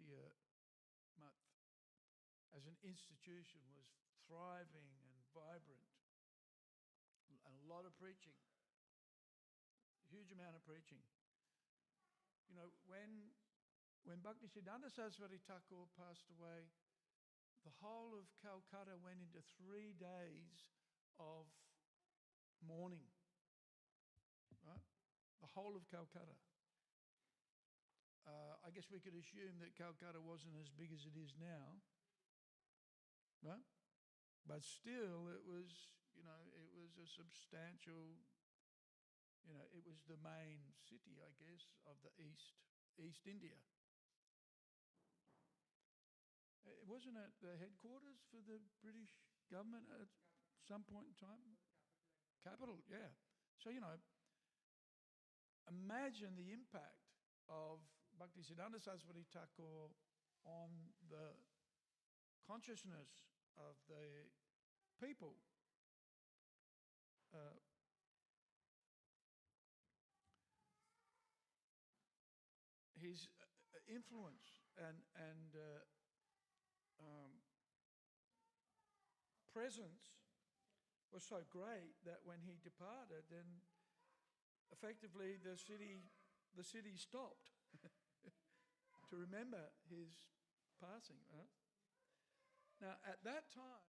Gaudiya Math as an institution was thriving and vibrant, and a lot of preaching, a huge amount of preaching. You know, when Bhaktisiddhanta Saraswati Thakur passed away, the whole of Calcutta went into 3 days of mourning, right? The whole of Calcutta. I guess we could assume that Calcutta wasn't as big as it is now, right? But still, it was a substantial, it was the main city, I guess, of the East India. Wasn't it the headquarters for the British government at some point in time? Capital, yeah. So, imagine the impact of Bhaktisiddhanta Saraswati Thakur on the consciousness of the people. His influence and presence was so great that when he departed, then effectively the city stopped to remember his passing. Right? Now, at that time,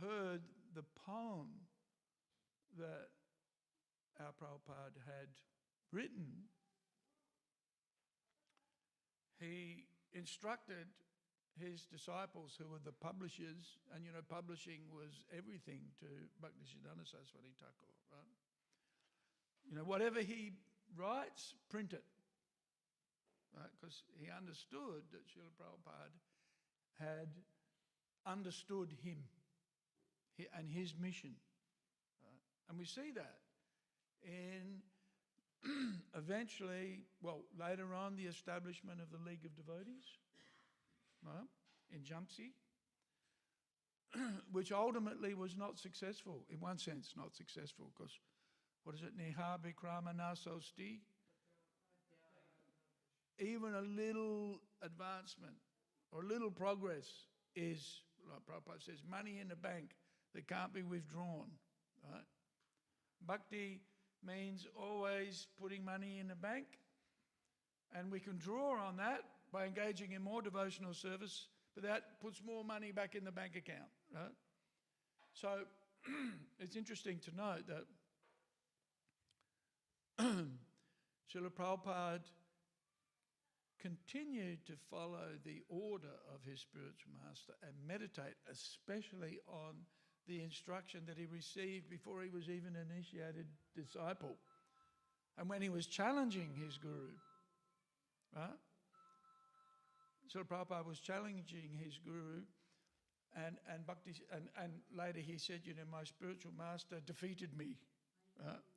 heard the poem that our Prabhupada had written, he instructed his disciples, who were the publishers, and publishing was everything to Bhaktisiddhanta Saraswati Thakur, right? Whatever he writes, print it, right? Because he understood that Srila Prabhupada had understood him and his mission. Right? And we see that in eventually, later on, the establishment of the League of Devotees, right, in Jhansi, which ultimately was not successful, in one sense not successful, because, what is it, Niha Vikrama Nasosti? Even a little advancement or a little progress is, like Prabhupada says, money in the bank that can't be withdrawn, right? Bhakti means always putting money in the bank, and we can draw on that by engaging in more devotional service, but that puts more money back in the bank account, right? So it's interesting to note that Srila Prabhupada continued to follow the order of his spiritual master and meditate especially on the instruction that he received before he was even an initiated disciple. And when he was challenging his guru, right? Srila Prabhupada was challenging his guru, and later he said, my spiritual master defeated me.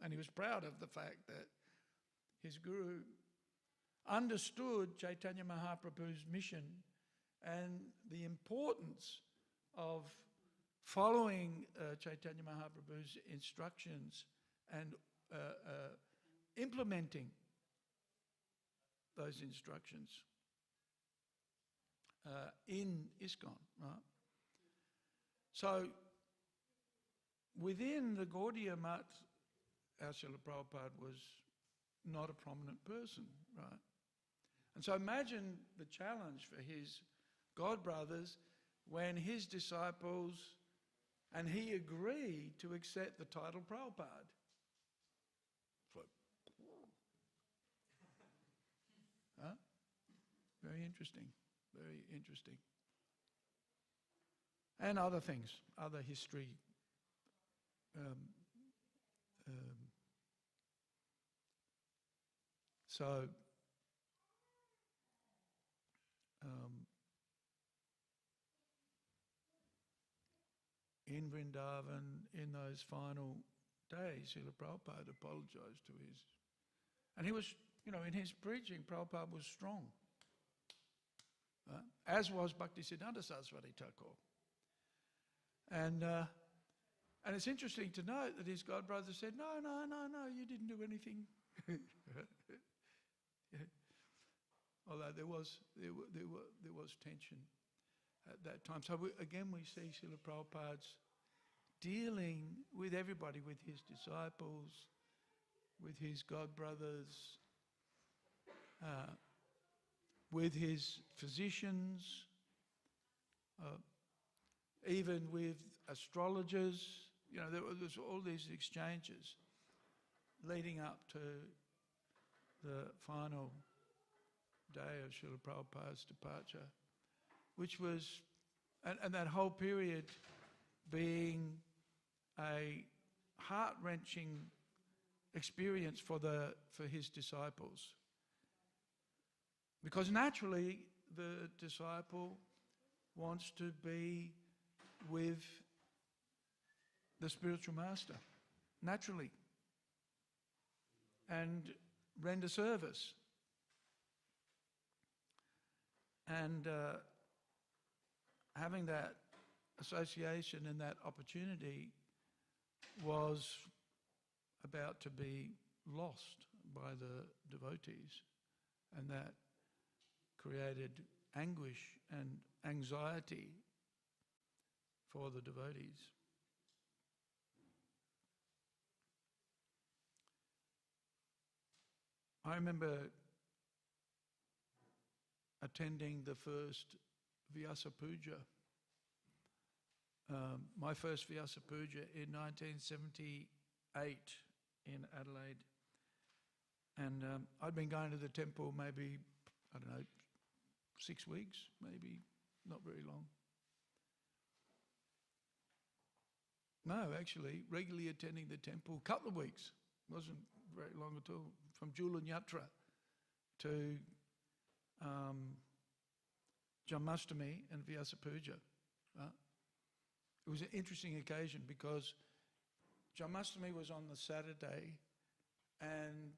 And he was proud of the fact that his guru understood Chaitanya Mahaprabhu's mission and the importance of following Chaitanya Mahaprabhu's instructions and implementing those instructions in ISKCON, right? So within the Gaudiya Math, our Srila Prabhupada was not a prominent person, right? And so imagine the challenge for his godbrothers when his disciples, and he agreed to accept the title Prabhupada. interesting, very interesting. And other things, other history. So, in Vrindavan, in those final days, Srila Prabhupada apologized to his... And he was, in his preaching, Prabhupada was strong. As was Bhaktivedanta Saraswati Thakur. And it's interesting to note that his godbrother said, no, you didn't do anything. Although there was tension at that time. So we see Srila Prabhupada's dealing with everybody, with his disciples, with his godbrothers, with his physicians, even with astrologers. There was all these exchanges leading up to the final day of Srila Prabhupada's departure, which was, and that whole period being a heart-wrenching experience for his disciples. Because naturally, the disciple wants to be with the spiritual master, naturally, and render service. And having that association and that opportunity was about to be lost by the devotees, and that created anguish and anxiety for the devotees. I remember attending the first Vyasa Puja, my first Vyasa Puja in 1978 in Adelaide. And I'd been going to the temple maybe, 6 weeks, maybe, not very long. No, actually, regularly attending the temple, a couple of weeks, wasn't very long at all, from Julan Yatra to Janmashtami and Vyasa Puja. It was an interesting occasion because Janmashtami was on the Saturday and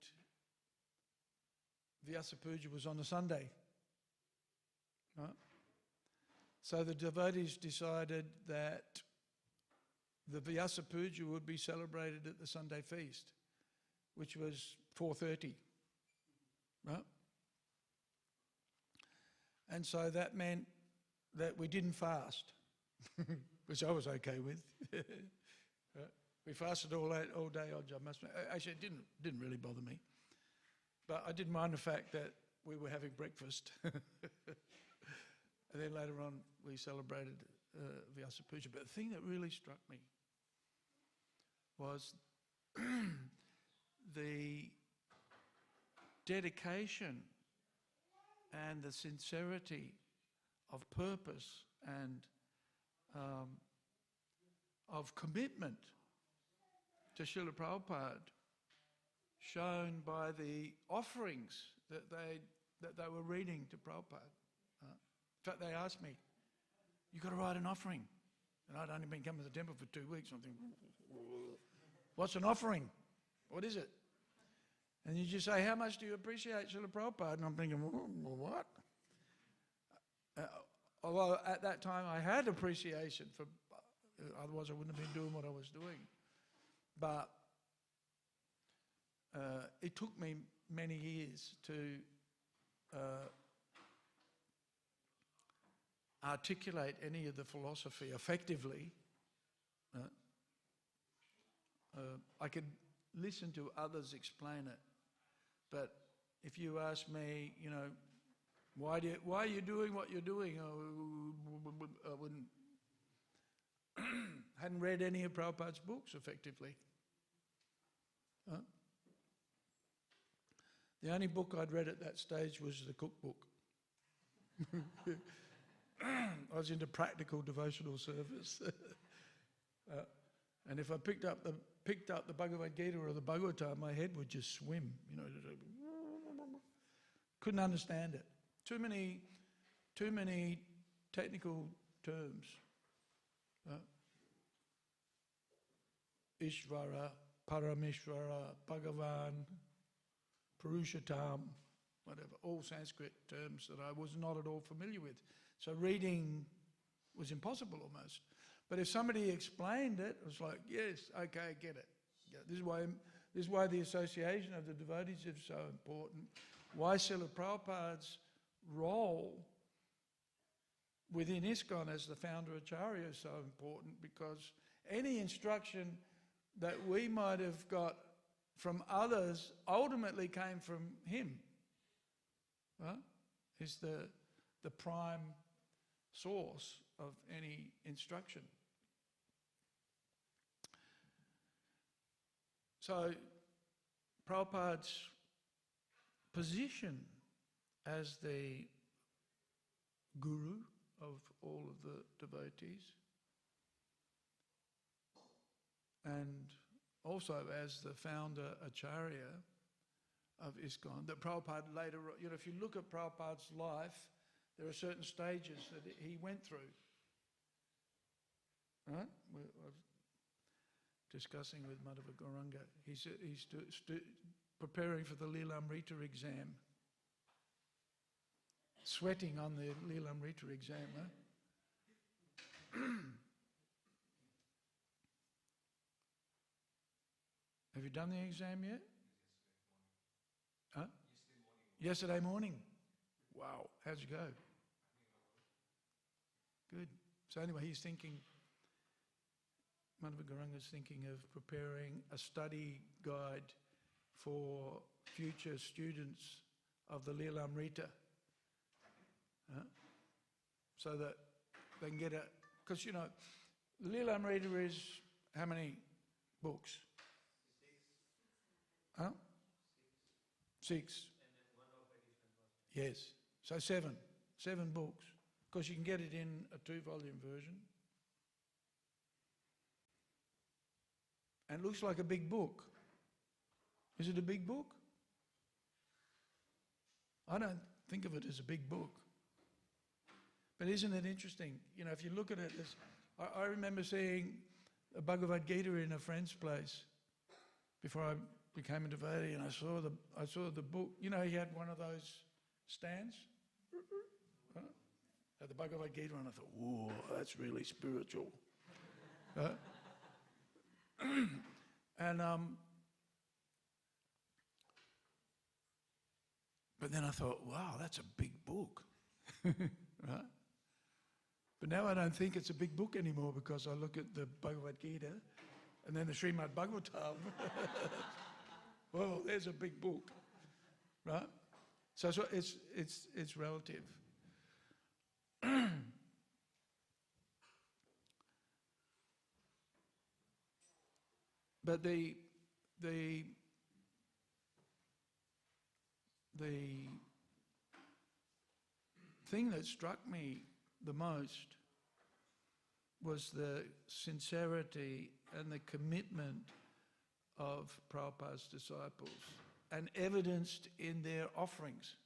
Vyasa Puja was on the Sunday. Right? So the devotees decided that the Vyasa Puja would be celebrated at the Sunday feast, which was 4:30. Right? And so that meant that we didn't fast, which I was okay with. We fasted all day on Janmashtami. Actually, it didn't really bother me. But I didn't mind the fact that we were having breakfast. And then later on, we celebrated Vyasa Puja. But the thing that really struck me was the dedication and the sincerity of purpose and of commitment to Srila Prabhupada shown by the offerings that they were reading to Prabhupada. In fact, they asked me, "You got to write an offering." And I'd only been coming to the temple for 2 weeks. I'm thinking, what's an offering? What is it? And you just say, "How much do you appreciate Srila Prabhupada?" And I'm thinking, well, what? Although at that time I had appreciation for, otherwise I wouldn't have been doing what I was doing. But it took me many years to articulate any of the philosophy effectively. I could listen to others explain it, but if you ask me, why are you doing what you're doing? I wouldn't. Hadn't read any of Prabhupada's books effectively. The only book I'd read at that stage was the cookbook. I was into practical devotional service. And if I picked up the Bhagavad Gita or the Bhagavatam, my head would just swim. Couldn't understand it. Too many technical terms. Ishvara, Parameshvara, Bhagavan, Purushottam, whatever, all Sanskrit terms that I was not at all familiar with. So reading was impossible almost. But if somebody explained it, it was like, yes, okay, I get it. Yeah, this is why the association of the devotees is so important. Why Srila Prabhupada's role within ISKCON as the Founder-Acharya is so important, because any instruction that we might have got from others ultimately came from him. Right? He's the prime source of any instruction. So Prabhupada's position as the guru of all of the devotees, and also as the Founder-Acharya of ISKCON, that Prabhupada later, if you look at Prabhupada's life, there are certain stages that he went through. Right? I was discussing with Madhava Gauranga. He's preparing for the Lilamrita exam. Sweating on the Lilamrita exam, huh? Have you done the exam yet? Huh? Yesterday morning. Wow, how'd you go? Good. So anyway, he's thinking, Madhava Gauranga's thinking of preparing a study guide for future students of the Lilamrita. So that they can get a... Because, the Lilamrita is how many books? 6. Huh? 6. Yes. So 7. 7 books. Because you can get it in a 2-volume version. And it looks like a big book. Is it a big book? I don't think of it as a big book. But isn't it interesting? If you look at it, I remember seeing a Bhagavad Gita in a friend's place before I became a devotee, and I saw the book. He had one of those stands, at the Bhagavad Gita, and I thought, whoa, that's really spiritual. And but then I thought, wow, that's a big book, right? But now I don't think it's a big book anymore, because I look at the Bhagavad Gita and then the Śrīmad Bhāgavatam. Well, there's a big book, right? So it's relative. But the thing that struck me the most was the sincerity and the commitment of Prabhupada's disciples, and evidenced in their offerings,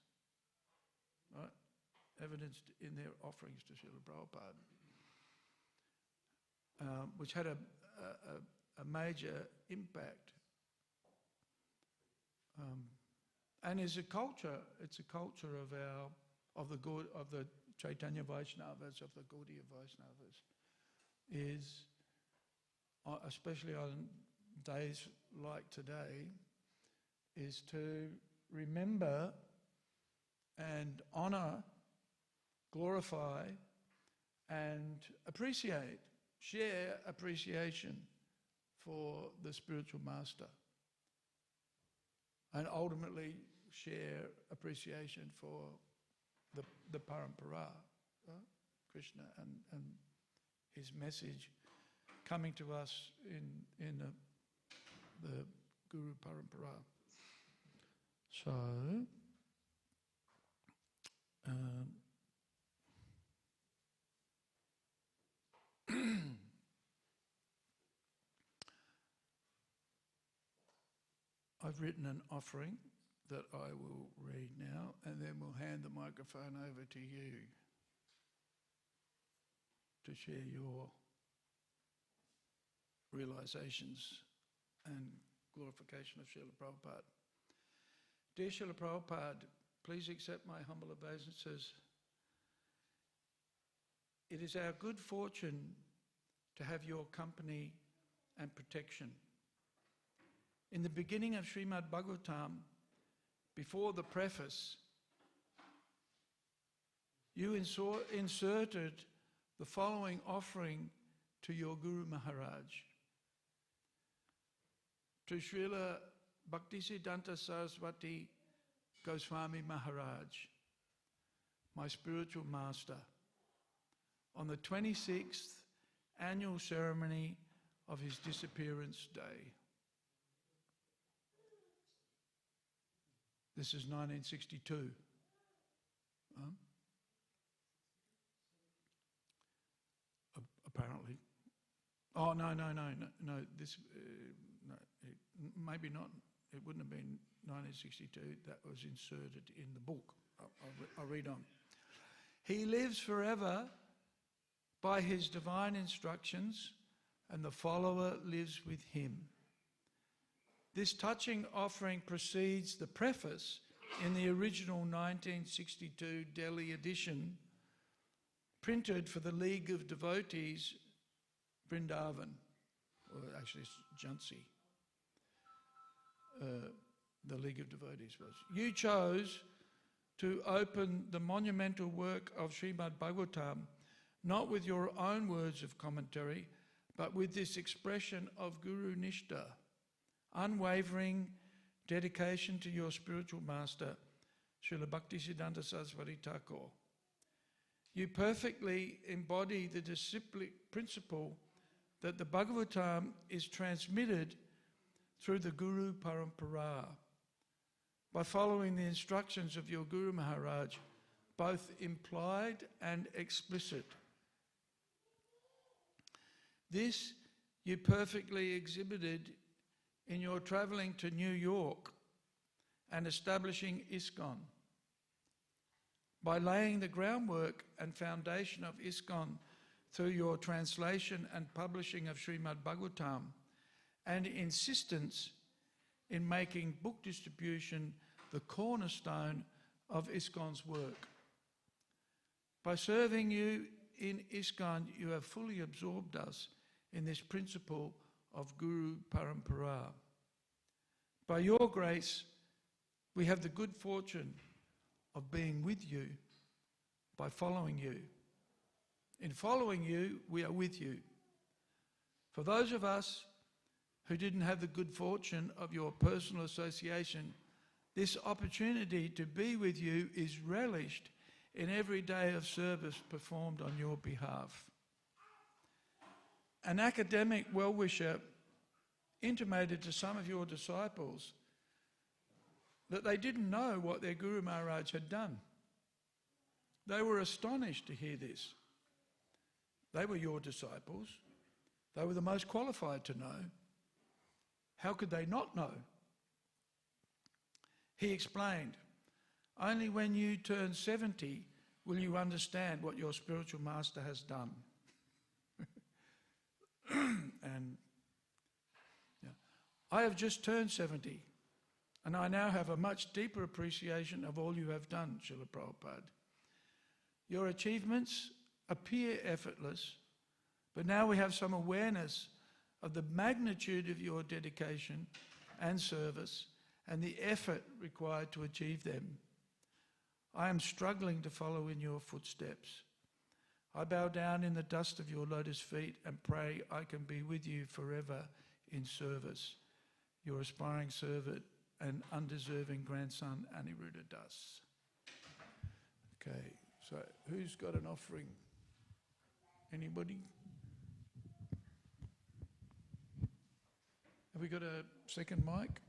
right? Evidenced in their offerings to Srila Prabhupada, which had a major impact. And it's a culture of the Chaitanya Vaishnavas, of the Gaudiya Vaishnavas, is, especially on days like today, is to remember and honour, glorify and appreciate, share appreciation for the spiritual master, and ultimately share appreciation for the Parampara, Krishna, and his message coming to us in the Guru Parampara. So, I've written an offering that I will read now, and then we'll hand the microphone over to you to share your realizations and glorification of Srila Prabhupada. Dear Srila Prabhupada, please accept my humble obeisances. It is our good fortune to have your company and protection. In the beginning of Śrīmad Bhāgavatam, before the preface, you inserted the following offering to your Guru Maharaj. To Srila Bhaktivedanta Saraswati Goswami Maharaj, my spiritual master, on the 26th annual ceremony of his disappearance day. This is 1962. Apparently. Oh, no. This, no, maybe not. It wouldn't have been 1962. That was inserted in the book. I'll read on. He lives forever by his divine instructions, and the follower lives with him. This touching offering precedes the preface in the original 1962 Delhi edition, printed for the League of Devotees, Vrindavan, or actually it's Jhansi. The League of Devotees was. You chose to open the monumental work of Śrīmad Bhāgavatam not with your own words of commentary, but with this expression of Guru Nishta, unwavering dedication to your spiritual master, Srila Bhaktisiddhanta Saraswati Thakur. You perfectly embody the disciplic principle that the Bhagavatam is transmitted through the Guru Parampara by following the instructions of your Guru Maharaj, both implied and explicit. This you perfectly exhibited in your travelling to New York and establishing ISKCON. By laying the groundwork and foundation of ISKCON through your translation and publishing of Śrīmad Bhāgavatam and insistence in making book distribution the cornerstone of ISKCON's work. By serving you in ISKCON, you have fully absorbed us in this principle of Guru Parampara. By your grace, we have the good fortune of being with you by following you. In following you, we are with you. For those of us who didn't have the good fortune of your personal association, this opportunity to be with you is relished in every day of service performed on your behalf. An academic well-wisher intimated to some of your disciples that they didn't know what their Guru Maharaj had done. They were astonished to hear this. They were your disciples. They were the most qualified to know. How could they not know? He explained, only when you turn 70 will you understand what your spiritual master has done. And yeah, I have just turned 70, and I now have a much deeper appreciation of all you have done, Srila Prabhupada. Your achievements appear effortless, but now we have some awareness of the magnitude of your dedication and service and the effort required to achieve them. I am struggling to follow in your footsteps. I bow down in the dust of your lotus feet and pray I can be with you forever in service. Your aspiring servant and undeserving grandson, Aniruddha Das. Okay, so who's got an offering? Anybody? Have we got a second mic?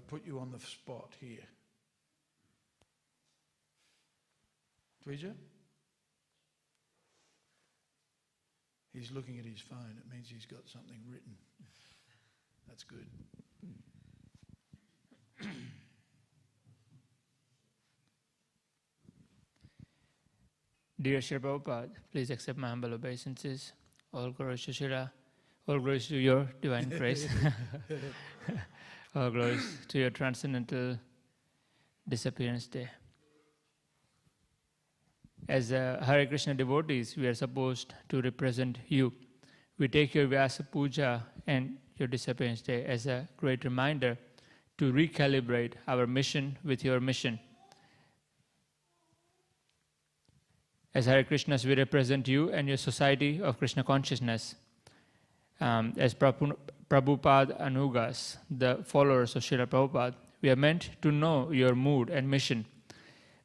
put you on the spot here. Tweezer? He's looking at his phone. It means he's got something written. That's good. Dear Srila Prabhupada, please accept my humble obeisances. All glories to Srila. All glories to your divine grace. All glories to your transcendental disappearance day. As Hare Krishna devotees, we are supposed to represent you. We take your Vyasa Puja and your disappearance day as a great reminder to recalibrate our mission with your mission. As Hare Krishnas, we represent you and your society of Krishna consciousness. As Prabhupada Anugas, the followers of Srila Prabhupada, we are meant to know your mood and mission.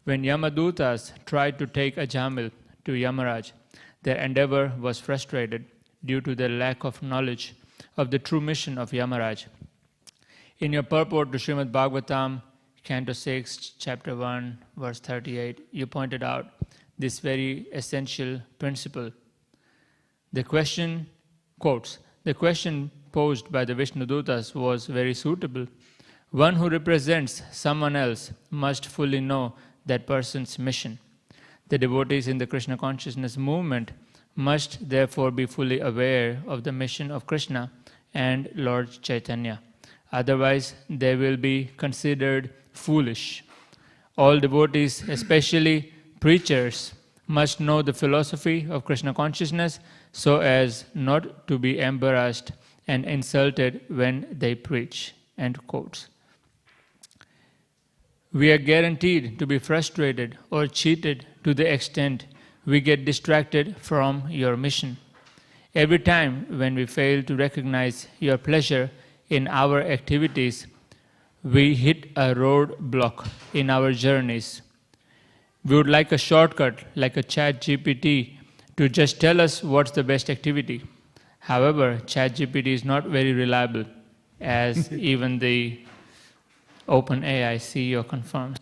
When Yamadutas tried to take Ajamil to Yamaraj, their endeavor was frustrated due to their lack of knowledge of the true mission of Yamaraj. In your purport to Śrīmad Bhāgavatam, Canto 6, Chapter 1, Verse 38, you pointed out this very essential principle. The question, quotes, the question posed by the Vishnudutas was very suitable. One who represents someone else must fully know that person's mission. The devotees in the Krishna consciousness movement must therefore be fully aware of the mission of Krishna and Lord Chaitanya. Otherwise, they will be considered foolish. All devotees, especially preachers, must know the philosophy of Krishna consciousness so as not to be embarrassed and insulted when they preach. End quotes. We are guaranteed to be frustrated or cheated to the extent we get distracted from your mission. Every time when we fail to recognize your pleasure in our activities, we hit a roadblock in our journeys. We would like a shortcut, like a ChatGPT, to just tell us what's the best activity. However, ChatGPT is not very reliable, as even the OpenAI CEO confirms.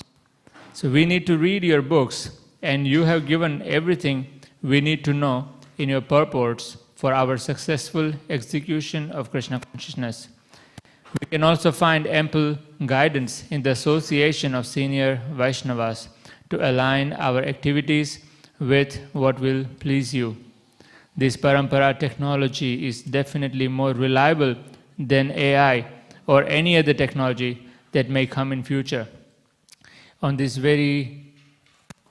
So we need to read your books, and you have given everything we need to know in your purports for our successful execution of Krishna consciousness. We can also find ample guidance in the association of senior Vaishnavas to align our activities with what will please you. This parampara technology is definitely more reliable than AI or any other technology that may come in future. On this very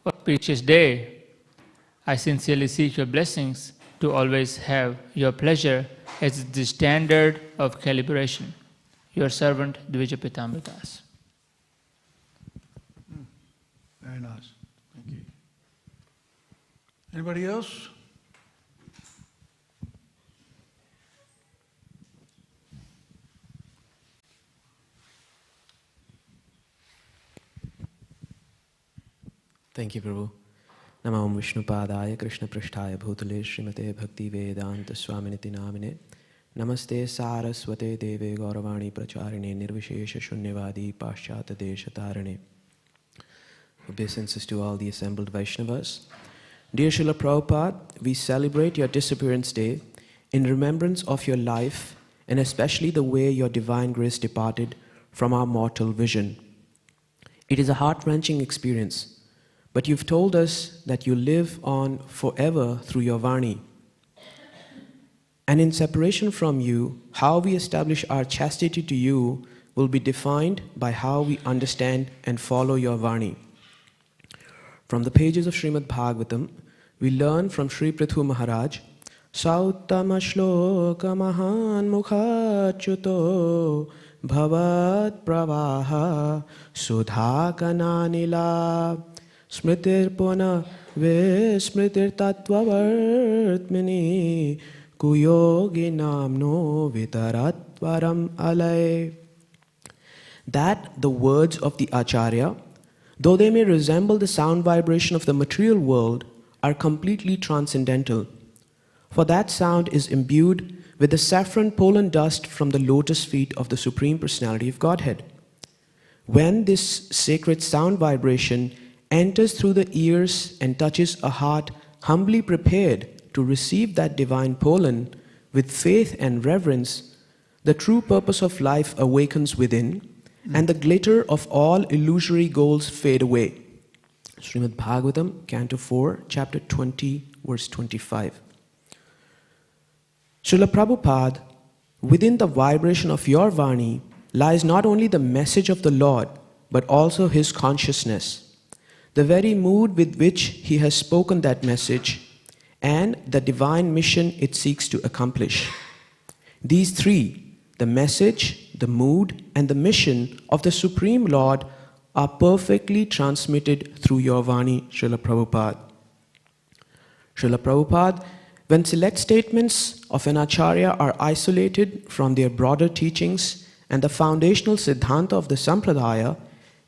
auspicious day, I sincerely seek your blessings to always have your pleasure as the standard of calibration. Your servant, Dvija Pitamritas. Very nice. Thank you. Anybody else? Thank you, Prabhu. Namam Vishnupadaya Krishna Prishtaya Bhutale Srimate Bhaktivedanta Swaminiti Namine Namaste Saraswate Deve Gauravani Pracharine Nirvishesha Shunyavadi Paschata Deshatarane. Obeisances to all the assembled Vaishnavas. Dear Srila Prabhupada, we celebrate your disappearance day in remembrance of your life and especially the way your divine grace departed from our mortal vision. It is a heart-wrenching experience. But you've told us that you live on forever through your Vani. And in separation from you, how we establish our chastity to you will be defined by how we understand and follow your Vani. From the pages of Śrīmad Bhāgavatam, we learn from Sri Prithu Maharaj, Sautama shloka mahan mukhachuto bhavat pravaha sudhakananila Smritir pona vismritir tattvavartmini kuyogi namno vitaratvaram alay. That the words of the Acharya, though they may resemble the sound vibration of the material world, are completely transcendental. For that sound is imbued with the saffron pollen dust from the lotus feet of the Supreme Personality of Godhead. When this sacred sound vibration enters through the ears and touches a heart humbly prepared to receive that divine pollen with faith and reverence, the true purpose of life awakens within, and the glitter of all illusory goals fade away. Śrīmad Bhāgavatam, Canto 4, Chapter 20, verse 25. Srila Prabhupada, within the vibration of your Vani lies not only the message of the Lord, but also his consciousness, the very mood with which he has spoken that message, and the divine mission it seeks to accomplish. These three, the message, the mood, and the mission of the Supreme Lord, are perfectly transmitted through your Vani, Srila Prabhupada. Srila Prabhupada, when select statements of an Acharya are isolated from their broader teachings and the foundational Siddhanta of the Sampradaya,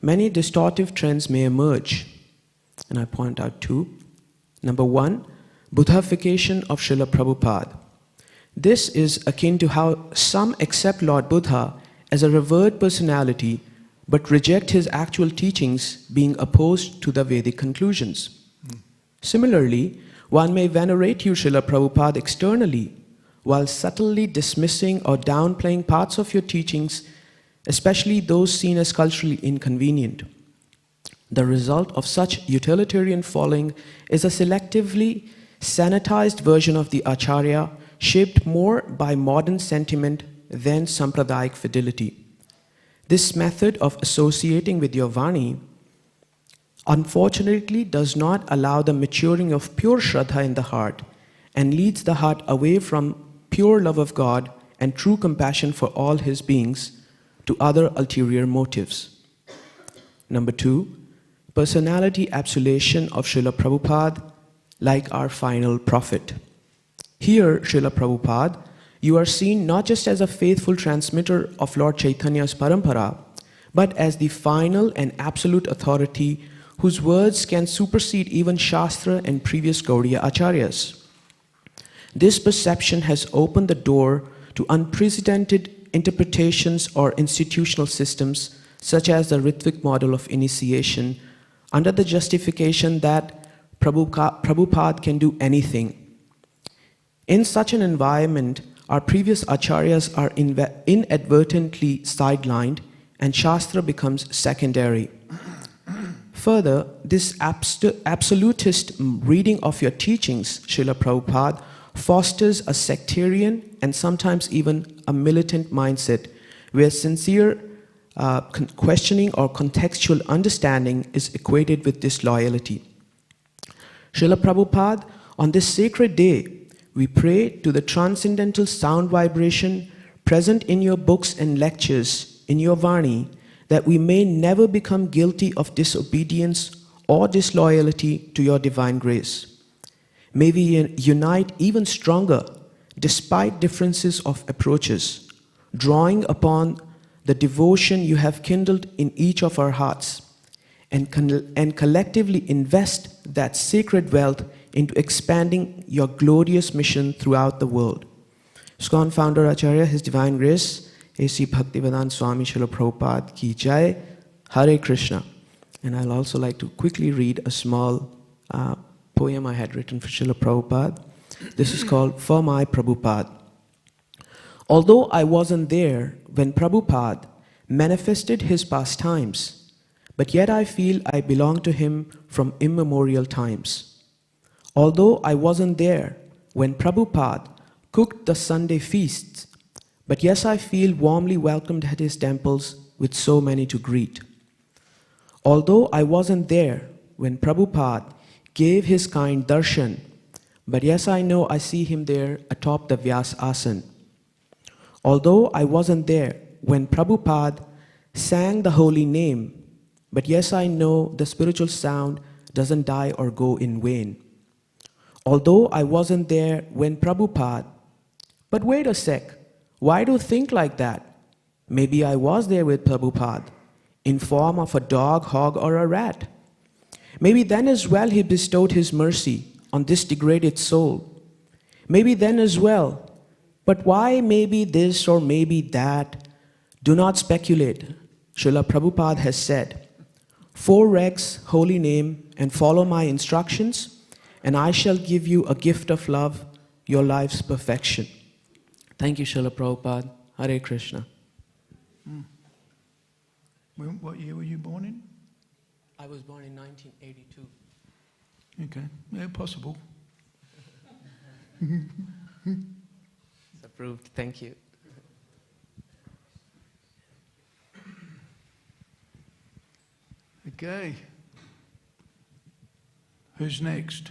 many distortive trends may emerge. And I point out two. Number one, Buddhification of Srila Prabhupada. This is akin to how some accept Lord Buddha as a revered personality but reject his actual teachings, being opposed to the Vedic conclusions. Similarly, one may venerate you, Srila Prabhupada, externally, while subtly dismissing or downplaying parts of your teachings, especially those seen as culturally inconvenient. The result of such utilitarian following is a selectively sanitized version of the Acharya, shaped more by modern sentiment than Sampradaic fidelity. This method of associating with your Vani unfortunately does not allow the maturing of pure Shraddha in the heart and leads the heart away from pure love of God and true compassion for all his beings to other ulterior motives. Number two, personality absolution of Srila Prabhupada like our final prophet. Here, Srila Prabhupada, you are seen not just as a faithful transmitter of Lord Chaitanya's parampara, but as the final and absolute authority whose words can supersede even Shastra and previous Gaudiya Acharyas. This perception has opened the door to unprecedented interpretations or institutional systems such as the Ritvik model of initiation under the justification that Prabhupada can do anything. In such an environment, our previous acharyas are inadvertently sidelined and Shastra becomes secondary. Further, this absolutist reading of your teachings, Srila Prabhupada, fosters a sectarian and sometimes even a militant mindset where sincere questioning or contextual understanding is equated with disloyalty. Srila Prabhupada, on this sacred day, we pray to the transcendental sound vibration present in your books and lectures, in your Vani, that we may never become guilty of disobedience or disloyalty to your divine grace. May we unite even stronger despite differences of approaches, drawing upon the devotion you have kindled in each of our hearts, and collectively invest that sacred wealth into expanding your glorious mission throughout the world. ISKCON Founder-Acharya, His Divine Grace, A.C. Bhaktivedanta Swami Srila Prabhupada Ki Jai, Hare Krishna. And I'll also like to quickly read a small poem I had written for Srila Prabhupada. This is called For My Prabhupada. Although I wasn't there when Prabhupada manifested his pastimes, but yet I feel I belong to him from immemorial times. Although I wasn't there when Prabhupada cooked the Sunday feasts, but yes, I feel warmly welcomed at his temples with so many to greet. Although I wasn't there when Prabhupada gave his kind darshan, but yes, I know I see him there atop the Vyas Asan. Although I wasn't there when Prabhupada sang the holy name, but yes, I know the spiritual sound doesn't die or go in vain. Although I wasn't there when Prabhupada, but wait a sec, why do you think like that? Maybe I was there with Prabhupada, in form of a dog, hog, or a rat. Maybe then as well he bestowed his mercy on this degraded soul. Maybe then as well, but why maybe this or maybe that? Do not speculate. Srila Prabhupada has said, 4 regs, holy name, and follow my instructions, and I shall give you a gift of love, your life's perfection. Thank you, Srila Prabhupada. Hare Krishna. What year were you born in? I was born in 1982. Okay, yeah, possible. It's approved. Thank you. Okay. Who's next?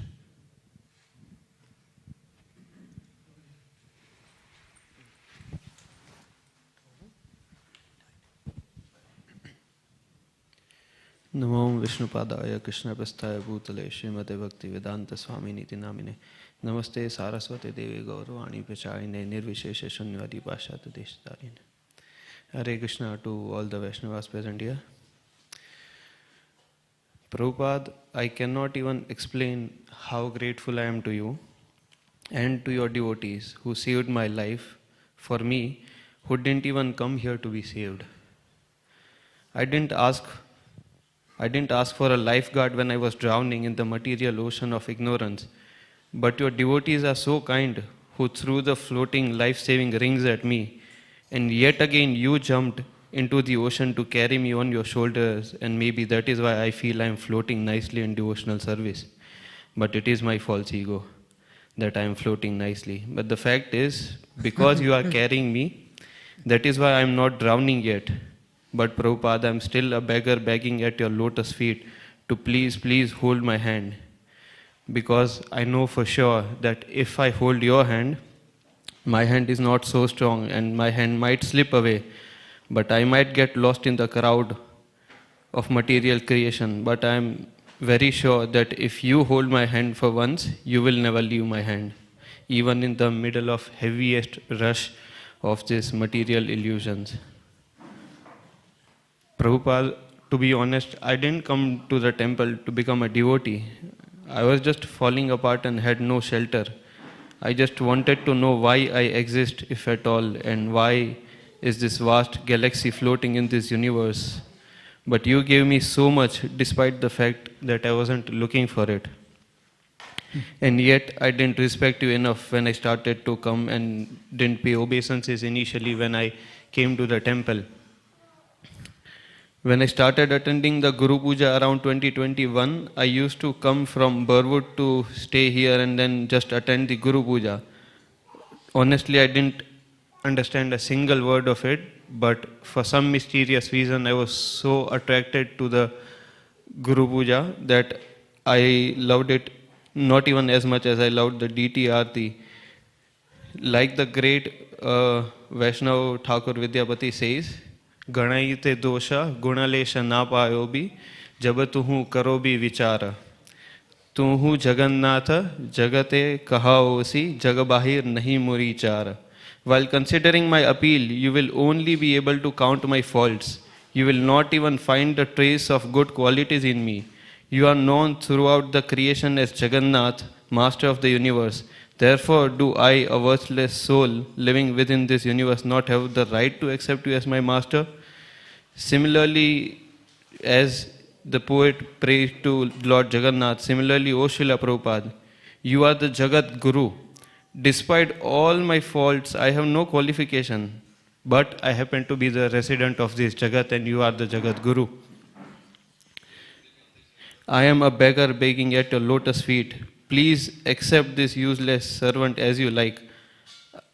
Namo Vishnupadaya Krishna Prasthaya Bhutale Śrīmate Bhaktivedanta Swami Niti Namine Namaste Saraswate Devi Gauravani Pracharine Nirvishesha Shunyavadi Pashyata Deshtarine. Hare Krishna to all the Vaishnavas present here. Prabhupada, I cannot even explain how grateful I am to you and to your devotees who saved my life, for me, who didn't even come here to be saved. I didn't ask for a lifeguard when I was drowning in the material ocean of ignorance, but your devotees are so kind who threw the floating life-saving rings at me, and yet again you jumped into the ocean to carry me on your shoulders, and maybe that is why I feel I am floating nicely in devotional service. But it is my false ego that I am floating nicely. But the fact is, because you are carrying me, that is why I am not drowning yet. But Prabhupada, I am still a beggar begging at your lotus feet to please hold my hand. Because I know for sure that if I hold your hand, my hand is not so strong and my hand might slip away. But I might get lost in the crowd of material creation. But I am very sure that if you hold my hand for once, you will never leave my hand. Even in the middle of heaviest rush of these material illusions. Prabhupada, to be honest, I didn't come to the temple to become a devotee. I was just falling apart and had no shelter. I just wanted to know why I exist, if at all, and why is this vast galaxy floating in this universe. But you gave me so much despite the fact that I wasn't looking for it. And yet I didn't respect you enough when I started to come and didn't pay obeisances initially when I came to the temple. When I started attending the Guru Puja around 2021, I used to come from Burwood to stay here and then just attend the Guru Puja. Honestly, I didn't understand a single word of it, but for some mysterious reason, I was so attracted to the Guru Puja that I loved it not even as much as I loved the DT Aarti. Like the great Vaishnav Thakur Vidyapati says, Ganayite dosha gunalesha na payo bhi jab tuhu karo bhi vichara. Tuhu jagannatha jagate kahaosi jagabahir nahi muri chara. While considering my appeal, you will only be able to count my faults. You will not even find a trace of good qualities in me. You are known throughout the creation as Jagannath, master of the universe. Therefore, do I, a worthless soul living within this universe, not have the right to accept you as my master? Similarly, as the poet prayed to Lord Jagannath, similarly, O Srila Prabhupada, you are the Jagat Guru. Despite all my faults, I have no qualification, but I happen to be the resident of this Jagat and you are the Jagat Guru. I am a beggar begging at your lotus feet. Please accept this useless servant as you like.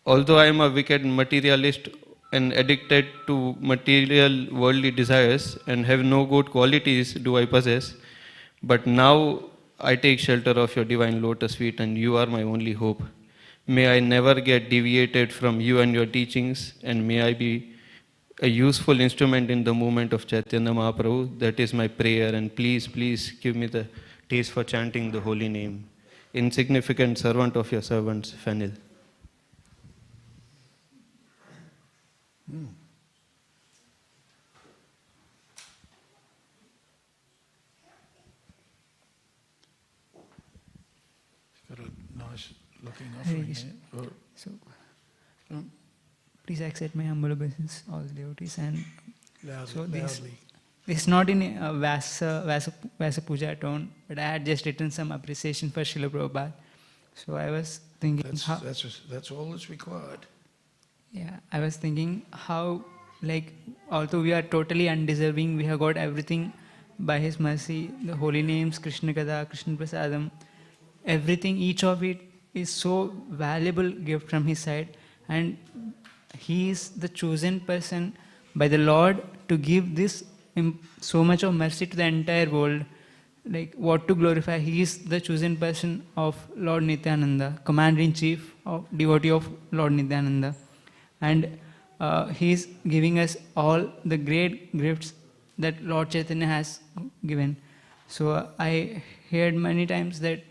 Although I am a wicked materialist and addicted to material worldly desires and have no good qualities do I possess, but now I take shelter of your divine lotus feet and you are my only hope. May I never get deviated from you and your teachings, and may I be a useful instrument in the movement of Chaitanya Mahaprabhu. That is my prayer, and please give me the taste for chanting the holy name. Insignificant servant of your servants, Fennel. Got a nice looking offering here. So, please accept my humble obeisance, all the devotees, and So this Loudly. is not in a Vasa Puja tone, but I had just written some appreciation for Srila Prabhupada. So I was thinking That's all that's required. Yeah, I was thinking how, like, although we are totally undeserving, we have got everything by His mercy, the holy names, Krishna Kada, Krishna Prasadam, everything, each of it is so valuable gift from His side, and He is the chosen person by the Lord to give this so much of mercy to the entire world. Like, what to glorify? He is the chosen person of Lord Nityananda, Commander-in-Chief, of devotee of Lord Nityananda. And He is giving us all the great gifts that Lord Chaitanya has given. So I heard many times that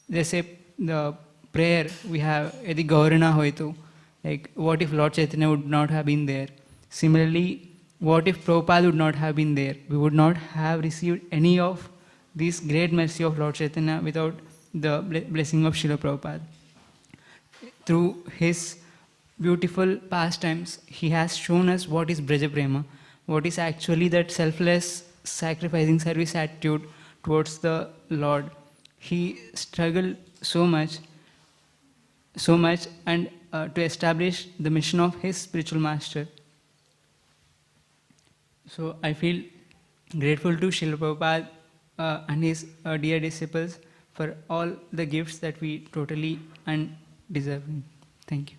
they say the prayer we have, Yadi Gaurana Hoitu, like, what if Lord Chaitanya would not have been there? Similarly, what if Prabhupada would not have been there? We would not have received any of this great mercy of Lord Chaitanya without the blessing of Srila Prabhupada. Through His beautiful pastimes, He has shown us what is Braja Prema, what is actually that selfless, sacrificing service attitude towards the Lord. He struggled so much, and to establish the mission of His spiritual master. So I feel grateful to Srila Prabhupada and his dear disciples for all the gifts that we totally undeserving. Thank you.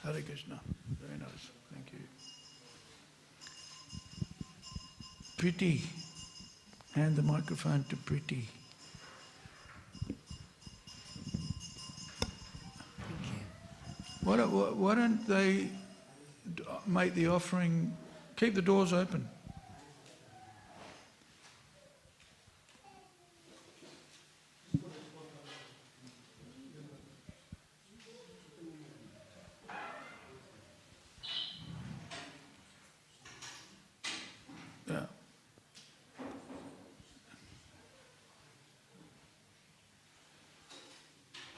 Hare Krishna. Very nice. Thank you. Priti. Hand the microphone to Priti. Why don't they make the offering, keep the doors open. Yeah.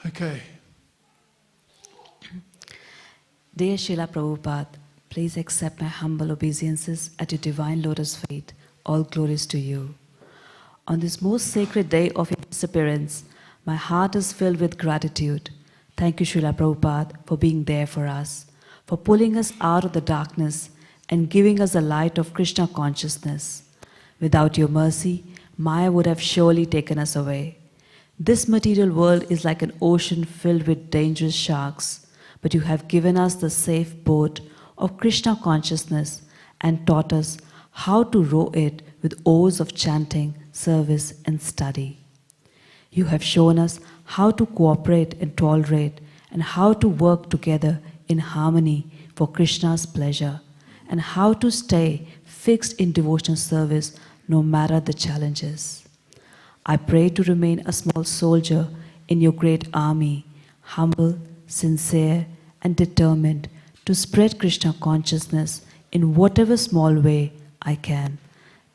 Okay. Dear Srila Prabhupada, please accept my humble obeisances at your divine lotus feet. All glories to you. On this most sacred day of your disappearance, my heart is filled with gratitude. Thank you, Srila Prabhupada, for being there for us, for pulling us out of the darkness and giving us the light of Krishna consciousness. Without your mercy, Maya would have surely taken us away. This material world is like an ocean filled with dangerous sharks, but you have given us the safe boat of Krishna consciousness and taught us how to row it with oars of chanting, service, and study. You have shown us how to cooperate and tolerate, and how to work together in harmony for Krishna's pleasure, and how to stay fixed in devotional service no matter the challenges. I pray to remain a small soldier in your great army, humble, sincere, and determined to spread Krishna consciousness in whatever small way I can.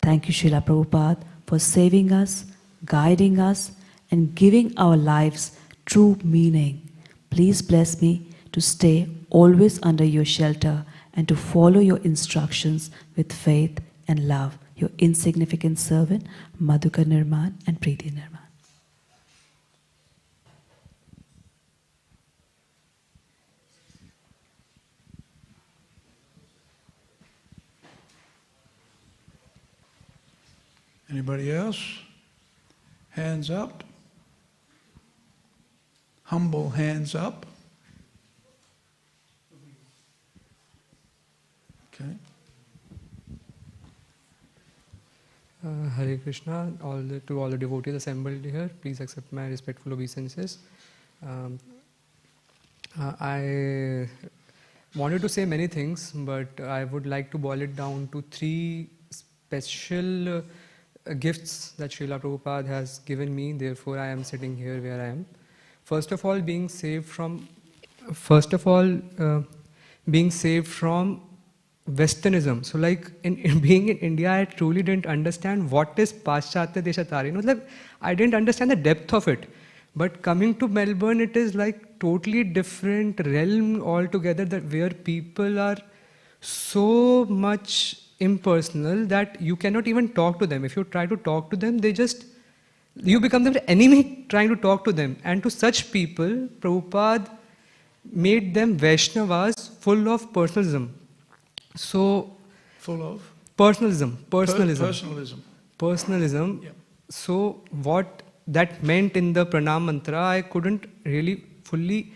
Thank you, Srila Prabhupada, for saving us, guiding us, and giving our lives true meaning. Please bless me to stay always under your shelter and to follow your instructions with faith and love. Your insignificant servant, Madhukar Nirman and Preeti Nirman. Anybody else? Hands up. Humble hands up. Okay. Hare Krishna, to all the devotees assembled here, please accept my respectful obeisances. I wanted to say many things, but I would like to boil it down to three special gifts that Srila Prabhupada has given me. Therefore, I am sitting here where I am. First of all, being saved from Westernism. So, like in being in India, I truly didn't understand what is Paschatya Deshatari. Like, I didn't understand the depth of it. But coming to Melbourne, it is like totally different realm altogether, that where people are so much impersonal that you cannot even talk to them. If you try to talk to them, you become the enemy trying to talk to them. And to such people, Prabhupada made them Vaishnavas full of personalism. So, full of? Personalism. Yep. So what that meant in the pranam mantra, I couldn't really fully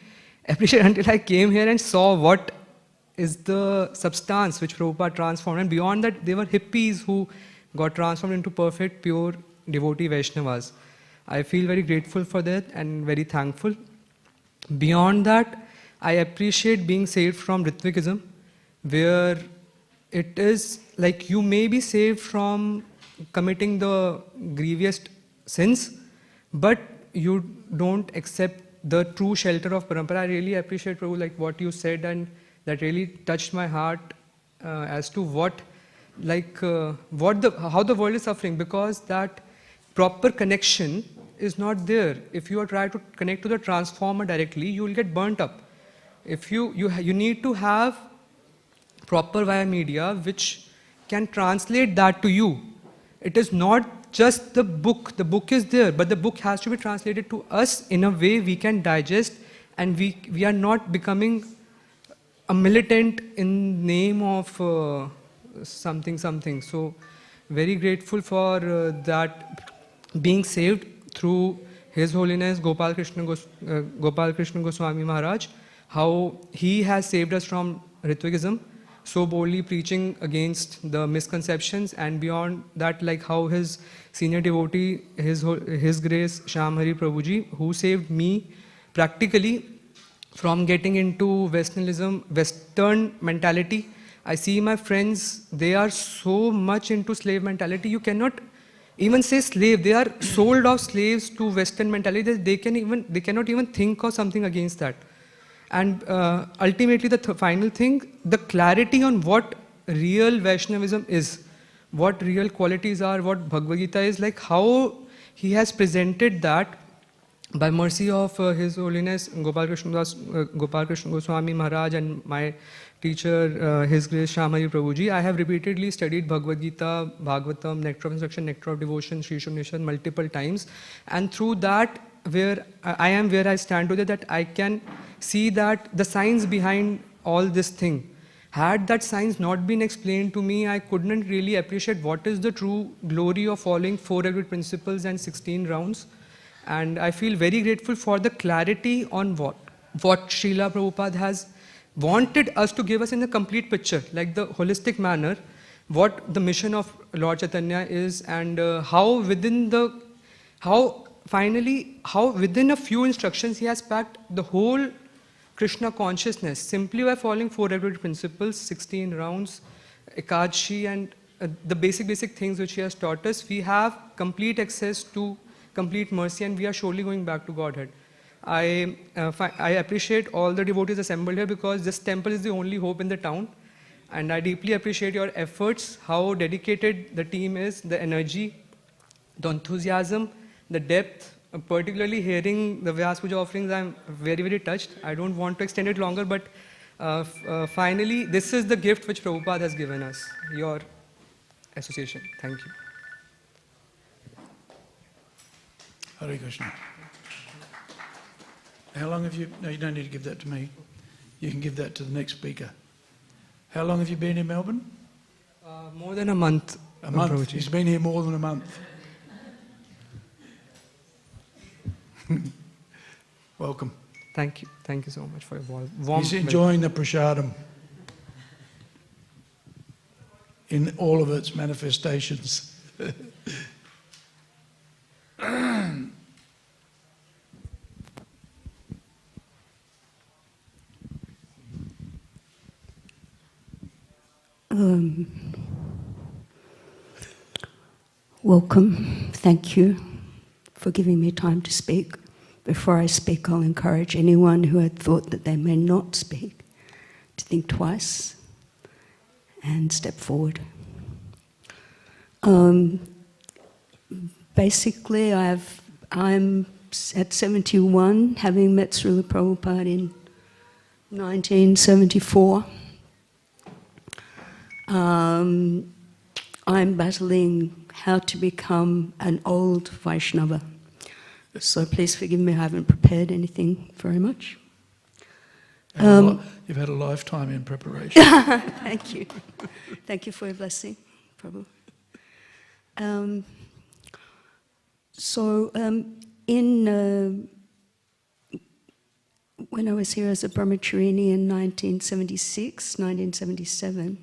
appreciate until I came here and saw what is the substance which Prabhupada transformed. And beyond that, they were hippies who got transformed into perfect, pure devotee Vaishnavas. I feel very grateful for that and very thankful. Beyond that, I appreciate being saved from Ritvikism, where it is like you may be saved from committing the grievous sins, but you don't accept the true shelter of parampara. I really appreciate, Prabhu, like what you said, and that really touched my heart as to how the world is suffering, because that proper connection is not there. If you are trying to connect to the transformer directly, you will get burnt up. If you need to have proper via media which can translate that to you. It is not just the book is there, but the book has to be translated to us in a way we can digest, and we are not becoming a militant in name of something. So very grateful for that being saved through His Holiness Gopal Krishna Goswami Maharaj, how he has saved us from Ritvikism, so boldly preaching against the misconceptions, and beyond that, like how his senior devotee, His Grace Shyam Hari Prabhuji, who saved me practically from getting into Western mentality. I see my friends, they are so much into slave mentality. You cannot even say slave. They are sold off slaves to Western mentality. They cannot even think of something against that. And ultimately, the final thing, the clarity on what real Vaishnavism is, what real qualities are, what Bhagavad Gita is, like how he has presented that by mercy of His Holiness Gopal Krishna Goswami Maharaj and my teacher, His Grace Shyam Hari Prabhuji. I have repeatedly studied Bhagavad Gita, Bhagavatam, Nectar of Instruction, Nectar of Devotion, Sri Shunnishan multiple times, and through that, where I stand today, that I can see that the science behind all this thing. Had that science not been explained to me, I couldn't really appreciate what is the true glory of following 4 aggregate principles and 16 rounds. And I feel very grateful for the clarity on what Srila Prabhupada has wanted us to give us in a complete picture, like the holistic manner, what the mission of Lord Chaitanya is, and how within a few instructions he has packed the whole Krishna consciousness simply by following 4 aggregate principles, 16 rounds, Ekadashi, and the basic things which he has taught us. We have complete access to complete mercy, and we are surely going back to Godhead. I appreciate all the devotees assembled here, because this temple is the only hope in the town, and I deeply appreciate your efforts, how dedicated the team is, the energy, the enthusiasm, the depth. Particularly hearing the Vyas Puja offerings, I am very, very touched. I don't want to extend it longer, but finally, this is the gift which Prabhupada has given us, your association. Thank you. Hare Krishna. How long have you... No, you don't need to give that to me. You can give that to the next speaker. How long have you been in Melbourne? More than a month. A month? He's been here more than a month. Welcome. Thank you. Thank you so much for your warm He's enjoying the prasadam in all of its manifestations. Welcome. Thank you for giving me time to speak. Before I speak, I'll encourage anyone who had thought that they may not speak to think twice and step forward. Basically, I'm at 71, having met Srila Prabhupada in 1974. I'm battling how to become an old Vaishnava. So please forgive me, I haven't prepared anything very much. You've had a lifetime in preparation. Thank you. Thank you for your blessing, Prabhu. When I was here as a brahmacharini in 1976, 1977,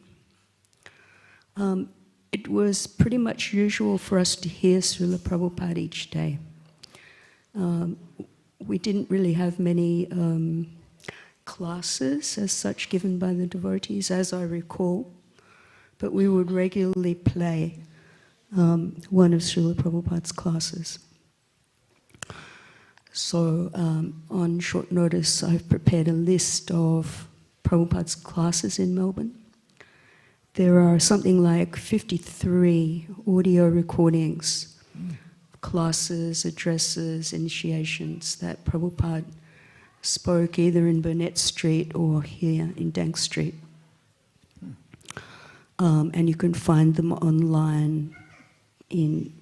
it was pretty much usual for us to hear Srila Prabhupada each day. We didn't really have many classes as such given by the devotees, as I recall, but we would regularly play one of Srila Prabhupada's classes. So on short notice, I've prepared a list of Prabhupada's classes in Melbourne. There are something like 53 audio recordings, classes, addresses, initiations that Prabhupada spoke either in Burnett Street or here in Dank Street. And you can find them online in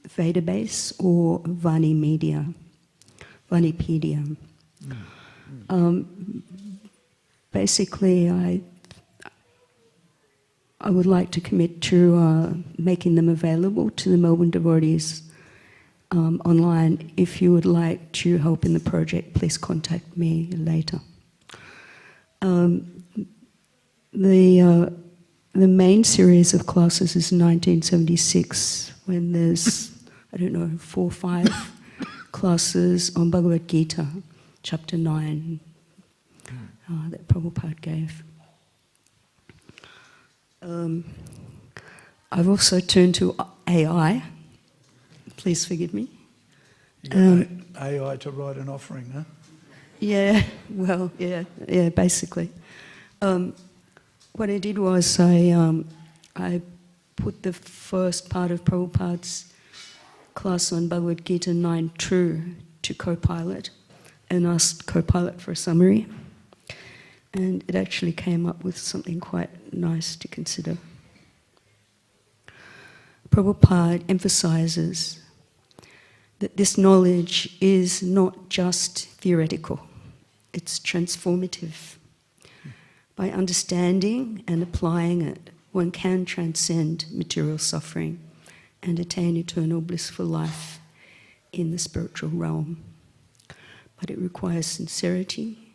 Vedabase or Vanipedia. Basically, I would like to commit to making them available to the Melbourne devotees online. If you would like to help in the project, please contact me later. The main series of classes is 1976, when there's, 4 or 5 classes on Bhagavad Gita, chapter 9, that Prabhupada gave. I've also turned to AI. Please forgive me. You got AI to write an offering, huh? Yeah, well, yeah, basically. What I did was I put the first part of Prabhupada's class on Bhagavad Gita 9.2 to Copilot and asked Copilot for a summary. And it actually came up with something quite nice to consider. Prabhupada emphasizes that this knowledge is not just theoretical, it's transformative. By understanding and applying it, one can transcend material suffering and attain eternal blissful life in the spiritual realm. But it requires sincerity,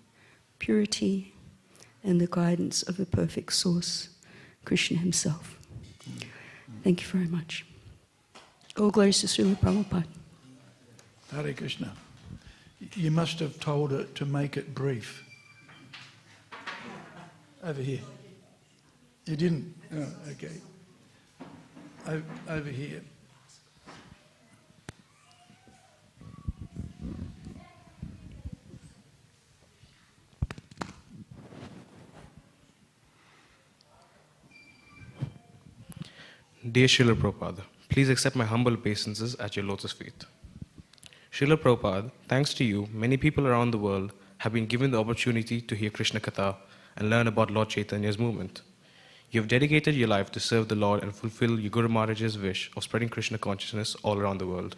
purity, and the guidance of the perfect source, Krishna himself. Thank you very much. All glories to Srila Prabhupada. Hare Krishna. You must have told it to make it brief. Over here. You didn't? Oh, okay. Over here. Dear Srila Prabhupada, please accept my humble obeisances at your lotus feet. Srila Prabhupada, thanks to you, many people around the world have been given the opportunity to hear Krishna Katha and learn about Lord Chaitanya's movement. You have dedicated your life to serve the Lord and fulfill your Guru Maharaj's wish of spreading Krishna consciousness all around the world.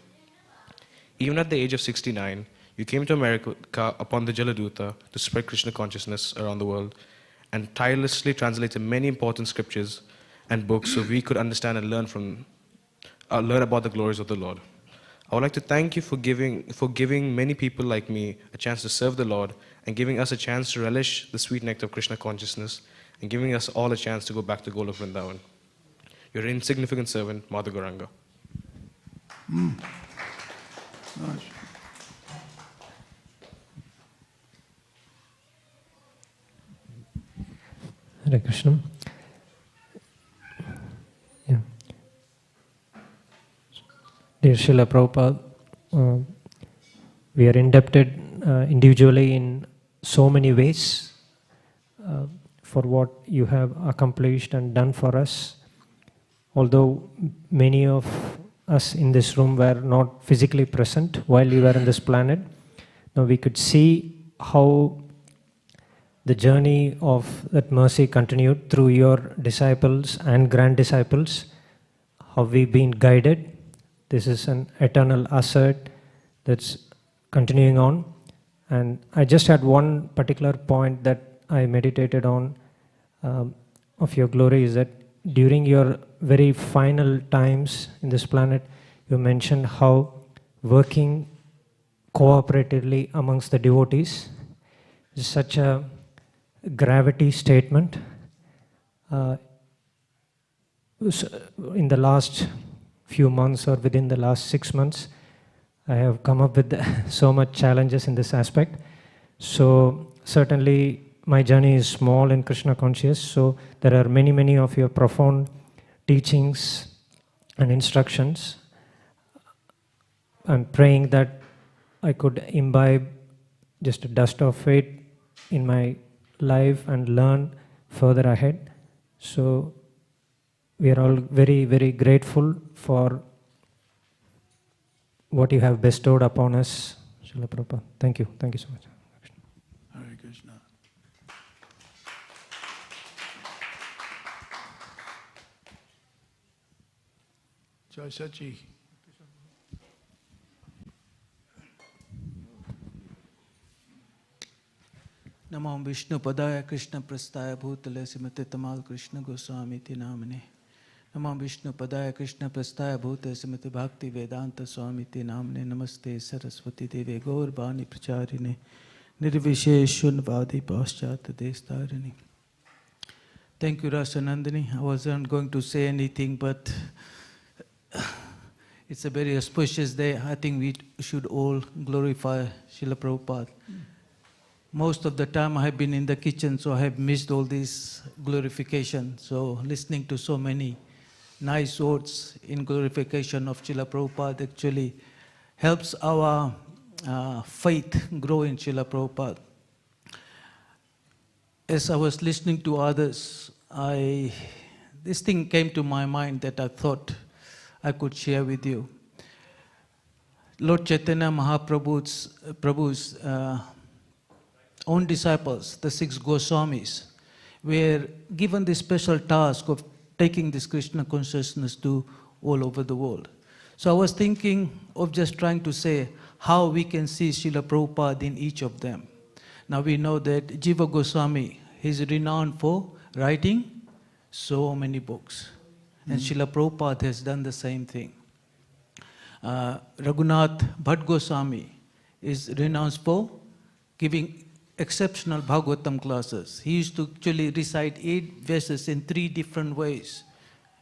Even at the age of 69, you came to America upon the Jaladuta to spread Krishna consciousness around the world and tirelessly translated many important scriptures and books so we could understand and learn about the glories of the Lord. I would like to thank you for giving many people like me a chance to serve the Lord and giving us a chance to relish the sweet nectar of Krishna consciousness and giving us all a chance to go back to Golok Vrindavan. Your insignificant servant, Madhu Gauranga. Nice. Hare Krishna. Yeah. Dear Srila Prabhupada, we are indebted individually in so many ways for what you have accomplished and done for us. Although many of us in this room were not physically present while you were on this planet, now we could see how the journey of that mercy continued through your disciples and grand disciples, how we've been guided. This is an eternal asset that's continuing on. And I just had one particular point that I meditated on of your glory, is that during your very final times in this planet, you mentioned how working cooperatively amongst the devotees is such a gravity statement. In the last few months or within the last 6 months, I have come up with so much challenges in this aspect. So certainly my journey is small in Krishna conscious, so there are many, many of your profound teachings and instructions. I'm praying that I could imbibe just a dust of faith in my life and learn further ahead. So we are all very, very grateful for what you have bestowed upon us, Srila Prabhupada. Thank you. Thank you so much. Hare Krishna. Jai Sachi. Namo Vishnu Padaya Krishna Prastaya Bhutale Simate Tamal Krishna Goswami Ti Namane. Namo Vishnu Padaya Krishna Prastaya Bhutale Simate Bhaktivedanta Swami Ti Namane. Namaste Saraswati Deve Gaur Bani Pracharine Nirvisheshun Vadi Paschata Destarini. Thank you, Rasanandani. I wasn't going to say anything, but it's a very auspicious day. I think we should all glorify Srila Prabhupada. Most of the time I have been in the kitchen, so I have missed all this glorification. So listening to so many nice words in glorification of Srila Prabhupada actually helps our faith grow in Srila Prabhupada. As I was listening to others, this thing came to my mind that I thought I could share with you. Lord Chaitanya Mahaprabhu's own disciples, the 6 Goswamis, were given the special task of taking this Krishna consciousness to all over the world. So I was thinking of just trying to say how we can see Srila Prabhupada in each of them. Now we know that Jiva Goswami is renowned for writing so many books. And Srila Prabhupada has done the same thing. Raghunath Bhatt Goswami is renowned for giving exceptional Bhagavatam classes. He used to actually recite 8 verses in 3 different ways,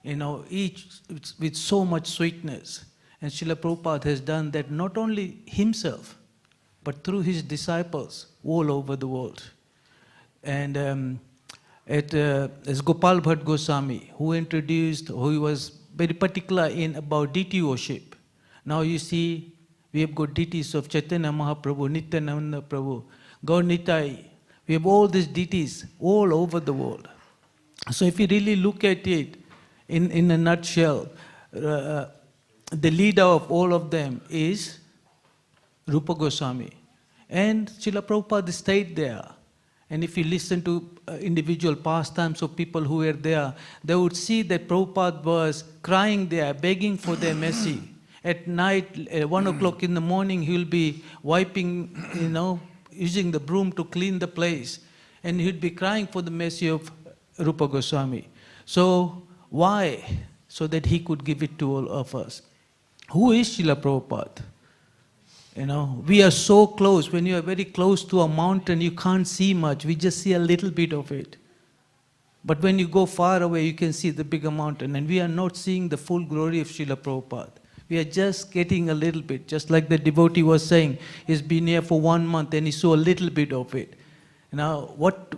each with so much sweetness. And Srila Prabhupada has done that not only himself, but through his disciples all over the world. And as Gopal Bhatt Goswami, who was very particular in about deity worship. Now you see, we have got deities of Chaitanya Mahaprabhu, Nityananda Prabhu, Gaur Nitai. We have all these deities all over the world. So if you really look at it in a nutshell, the leader of all of them is Rupa Goswami. And Srila Prabhupada stayed there. And if you listen to individual pastimes of people who were there, they would see that Prabhupada was crying there, begging for their mercy. At night, 1 o'clock in the morning, he will be wiping, using the broom to clean the place. And he'd be crying for the mercy of Rupa Goswami. So, why? So that he could give it to all of us. Who is Srila Prabhupada? We are so close. When you are very close to a mountain, you can't see much. We just see a little bit of it. But when you go far away, you can see the bigger mountain. And we are not seeing the full glory of Srila Prabhupada. We are just getting a little bit. Just like the devotee was saying, he's been here for 1 month and he saw a little bit of it. Now, what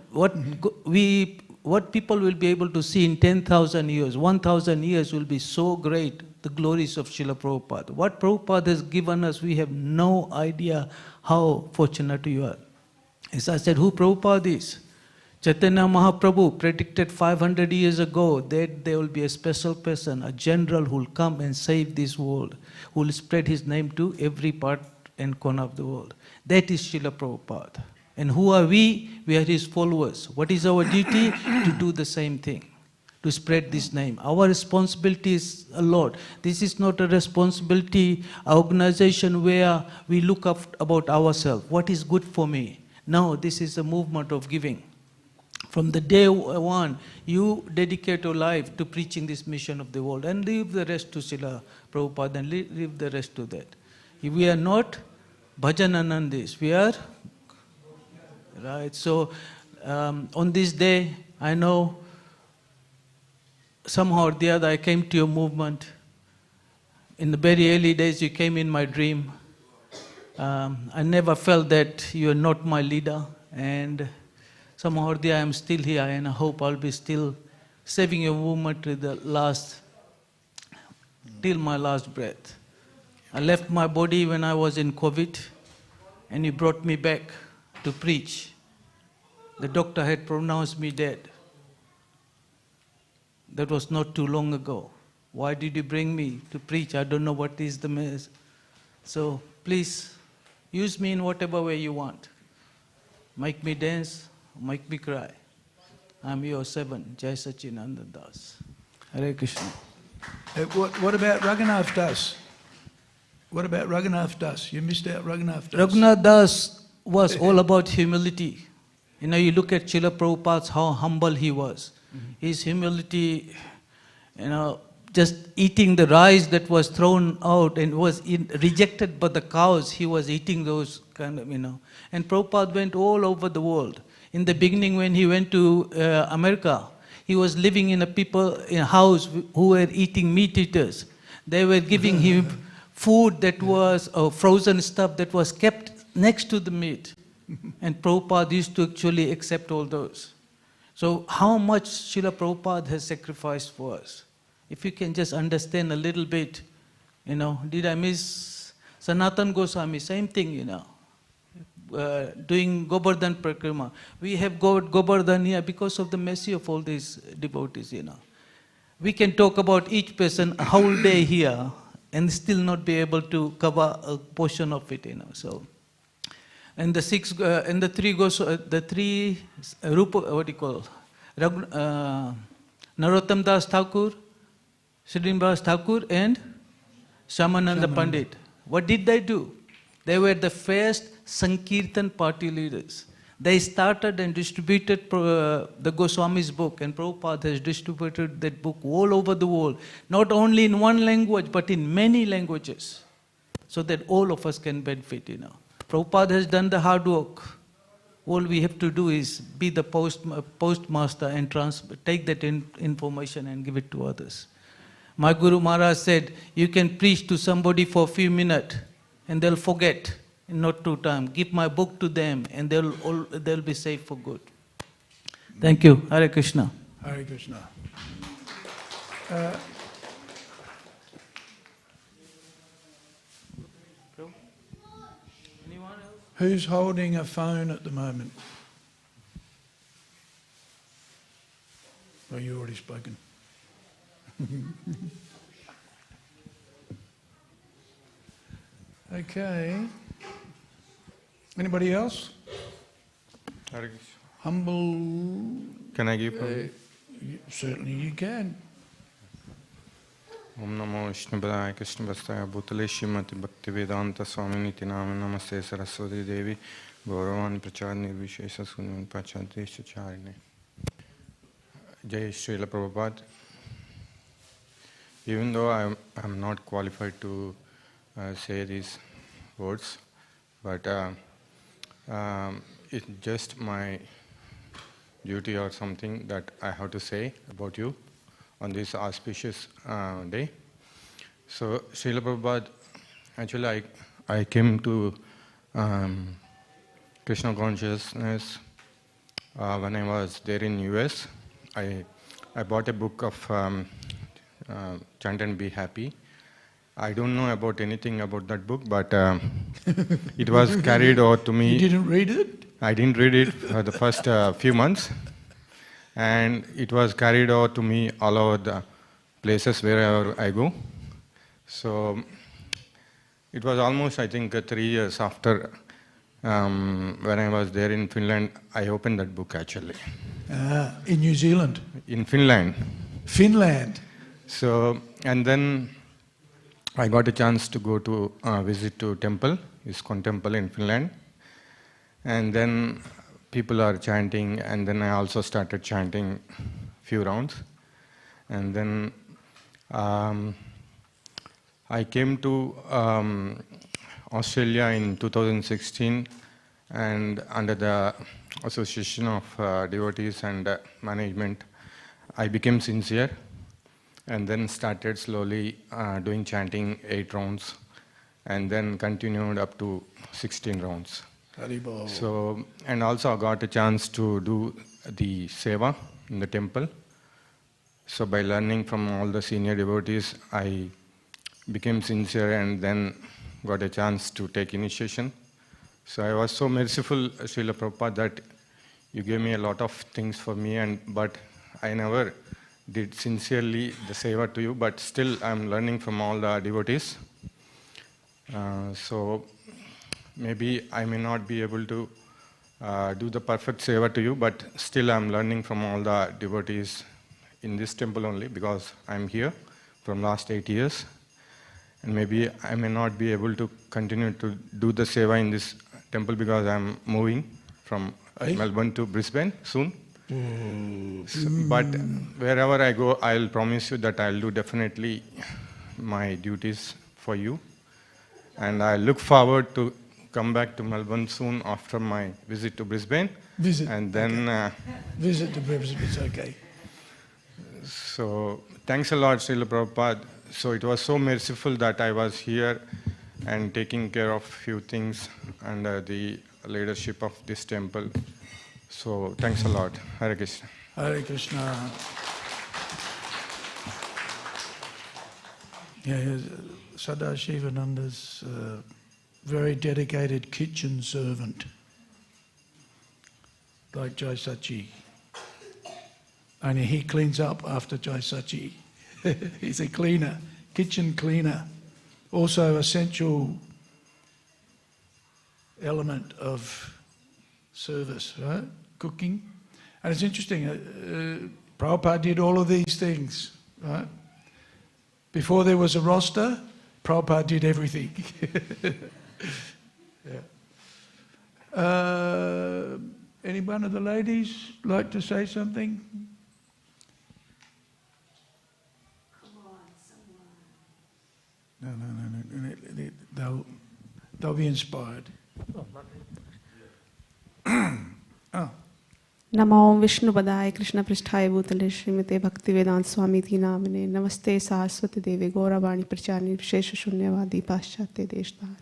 people will be able to see in 10,000 years, 1,000 years will be so great, the glories of Srila Prabhupada. What Prabhupada has given us, we have no idea how fortunate you are. As I said, who Prabhupada is? Chaitanya Mahaprabhu predicted 500 years ago that there will be a special person, a general who will come and save this world, who will spread his name to every part and corner of the world. That is Srila Prabhupada. And who are we? We are his followers. What is our duty? To do the same thing, to spread this name. Our responsibility is a lot. This is not a responsibility, an organization where we look up about ourselves. What is good for me? No, this is a movement of giving. From the day one, you dedicate your life to preaching this mission of the world and leave the rest to Srila Prabhupada and leave the rest to that. If we are not bhajananandis, we are, right? So on this day, I know somehow or the other I came to your movement. In the very early days, you came in my dream. I never felt that you are not my leader, and somehow or the other I am still here, and I hope I'll be still serving your movement till my last breath. I left my body when I was in COVID, and you brought me back to preach. The doctor had pronounced me dead. That was not too long ago. Why did you bring me to preach? I don't know what is the mess. So please, use me in whatever way you want. Make me dance, make me cry. I'm your servant, Jai Sachinanda Das. Hare Krishna. What about Raghunath Das? What about Raghunath Das? You missed out Raghunath Das. Raghunath Das was all about humility. You know, you look at Srila Prabhupada, how humble he was. His humility, you know, just eating the rice that was thrown out and was rejected by the cows, he was eating those kind of, you know. And Prabhupada went all over the world. In the beginning, when he went to America, he was living in a house who were eating meat eaters. They were giving him food that was frozen stuff that was kept next to the meat. And Prabhupada used to actually accept all those. So how much Srila Prabhupada has sacrificed for us? If you can just understand a little bit, you know, did I miss Sanatan Goswami? Same thing, you know. Doing Govardhan Prakrama. We have got Govardhan here because of the mercy of all these devotees, you know. We can talk about each person a whole day here and still not be able to cover a portion of it, you know. So, and the three Rupa, what do you call, Narottam Das Thakur, Srinivas Thakur and Shamananda Pandit. What did they do? They were the first Sankirtan party leaders. They started and distributed the Goswami's book, and Prabhupada has distributed that book all over the world, not only in one language, but in many languages, so that all of us can benefit, you know. Prabhupada has done the hard work. All we have to do is be the postmaster and take that information and give it to others. My Guru Maharaj said, you can preach to somebody for a few minutes and they'll forget in not too time. Give my book to them and they'll be safe for good. Thank you. Hare Krishna. Hare Krishna. Who's holding a phone at the moment? Oh, you already spoken. Okay. Anybody else? Humble. Can I give Certainly you can. Om Namo Śrīmad Krishna Bhastaya Bhutale Śrīmati Bhaktivedanta Swami Niti Nama Namaste Saraswati Devi Gauravani Prachadni Vishesha Sunyan Pachadesha Charine. Jai Srila Prabhupada. Even though I'm not qualified to say these words, but it's just my duty or something that I have to say about you on this auspicious day. So, Srila Prabhupada, actually I came to Krishna consciousness when I was there in US. I bought a book of Chant and Be Happy. I don't know about anything about that book, but it was carried over to me. You didn't read it? I didn't read it for the first few months. And it was carried over to me all over the places wherever I go. So it was almost, I think, 3 years after When I was there in Finland, I opened that book actually. In New Zealand? In Finland. Finland? So, and then I got a chance to go to visit to temple, ISKCON temple in Finland. And then people are chanting, and then I also started chanting few rounds. And then I came to Australia in 2016, and under the association of devotees and management, I became sincere, and then started slowly doing chanting 8 rounds, and then continued up to 16 rounds. Haribol. So, and also I got a chance to do the seva in the temple. So by learning from all the senior devotees, I became sincere and then got a chance to take initiation. So I was so merciful, Srila Prabhupada, that you gave me a lot of things for me, but I never did sincerely the seva to you, but still I'm learning from all the devotees. So maybe I may not be able to do the perfect seva to you, but still I'm learning from all the devotees in this temple only, because I'm here from last 8 years. And maybe I may not be able to continue to do the seva in this temple because I'm moving from Melbourne to Brisbane soon. So, but wherever I go, I'll promise you that I'll do definitely my duties for you. And I look forward to come back to Melbourne soon after my visit to Brisbane. And then visit to Brisbane, it's okay. So thanks a lot, Srila Prabhupada. So it was so merciful that I was here and taking care of few things under the leadership of this temple. So thanks a lot. Hare Krishna. Hare Krishna. Yeah, Sadashivananda's very dedicated kitchen servant, like Jai Sachi. Only he cleans up after Jai Sachi. He's a cleaner, kitchen cleaner. Also essential element of service, right? Cooking. And it's interesting, Prabhupada did all of these things, right? Before there was a roster, Prabhupada did everything. Yeah. Any one of the ladies like to say something? No. They'll be inspired. Oh. Namo Vishnu Padaya Krishna Pristhaya Bhutale Śrīmate Bhaktivedanta Swami Ti Namane Namaste Saraswati Devi Gauravani Prachani Vishesha Shunyavadi Paschatya Deshdhari.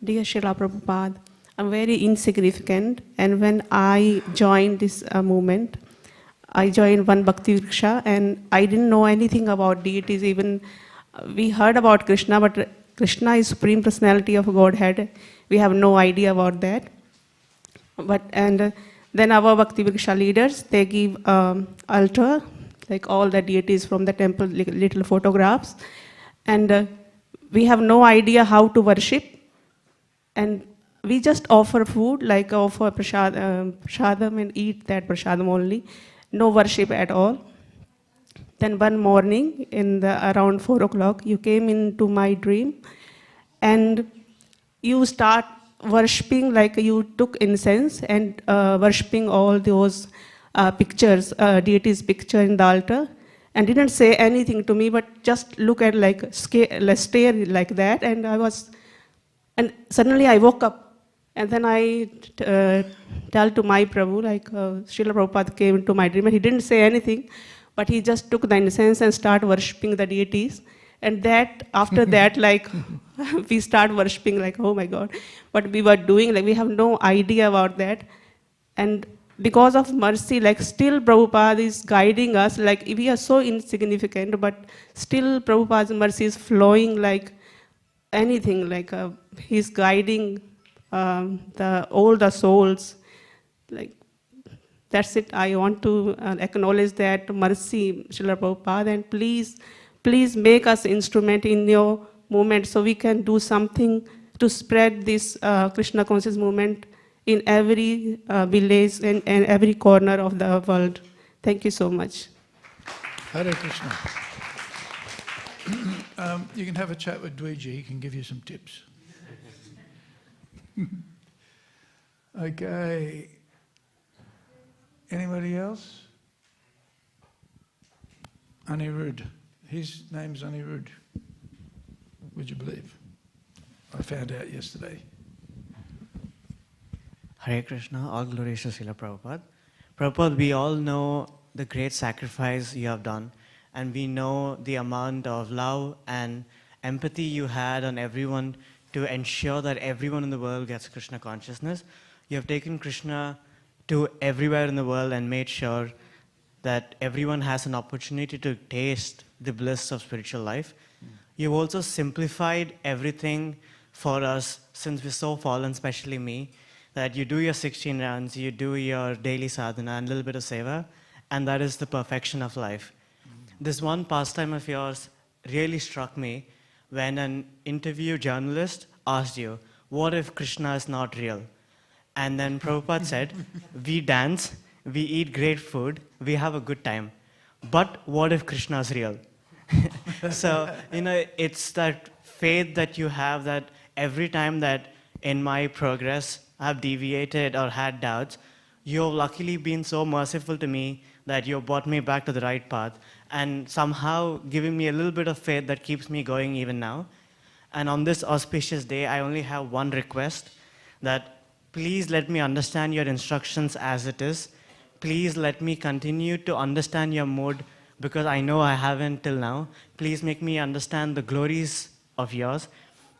Dear Srila Prabhupada, I'm very insignificant, and when I joined this movement, I joined one Bhakti Vriksha, and I didn't know anything about deities. Even we heard about Krishna, but Krishna is Supreme Personality of Godhead. We have no idea about that. Then our Bhakti Vriksha leaders, they give altar, like all the deities from the temple, little photographs. And we have no idea how to worship. And we just offer food, like offer prasadam and eat that prasadam only. No worship at all. Then one morning, around 4 o'clock, you came into my dream and you start worshipping, like you took incense and worshipping all those pictures, deities' picture in the altar, and didn't say anything to me, but just look at stare like that, and suddenly I woke up, and then I tell to my Prabhu, like Srila Prabhupada came into my dream, and he didn't say anything, but he just took the incense and started worshipping the deities. And after that, like, we start worshipping, like, oh my God, what we were doing, like, we have no idea about that. And because of mercy, like, still Prabhupada is guiding us, like, we are so insignificant, but still Prabhupada's mercy is flowing like anything, like, he's guiding all the souls. Like, that's it. I want to acknowledge that mercy, Srila Prabhupada, and please make us instrument in your movement so we can do something to spread this Krishna conscious movement in every village and every corner of the world. Thank you so much. Hare Krishna. You can have a chat with Dweji, he can give you some tips. Okay. Anybody else? Anirudh. His name's Anirudh. Would you believe? I found out yesterday. Hare Krishna, all glories to Srila Prabhupada. Prabhupada, we all know the great sacrifice you have done, and we know the amount of love and empathy you had on everyone to ensure that everyone in the world gets Krishna consciousness. You have taken Krishna to everywhere in the world and made sure that everyone has an opportunity to taste the bliss of spiritual life. You've also simplified everything for us, since we're so fallen, especially me, that you do your 16 rounds, you do your daily sadhana and a little bit of seva, and that is the perfection of life. This one pastime of yours really struck me when an interview journalist asked you, what if Krishna is not real? And then Prabhupada said, we dance, we eat great food, we have a good time. But what if Krishna is real? So, it's that faith that you have, that every time that in my progress I've deviated or had doubts, you've luckily been so merciful to me that you've brought me back to the right path and somehow giving me a little bit of faith that keeps me going even now. And on this auspicious day, I only have one request, that please let me understand your instructions as it is. Please let me continue to understand your mode, because I know I haven't till now. Please make me understand the glories of yours.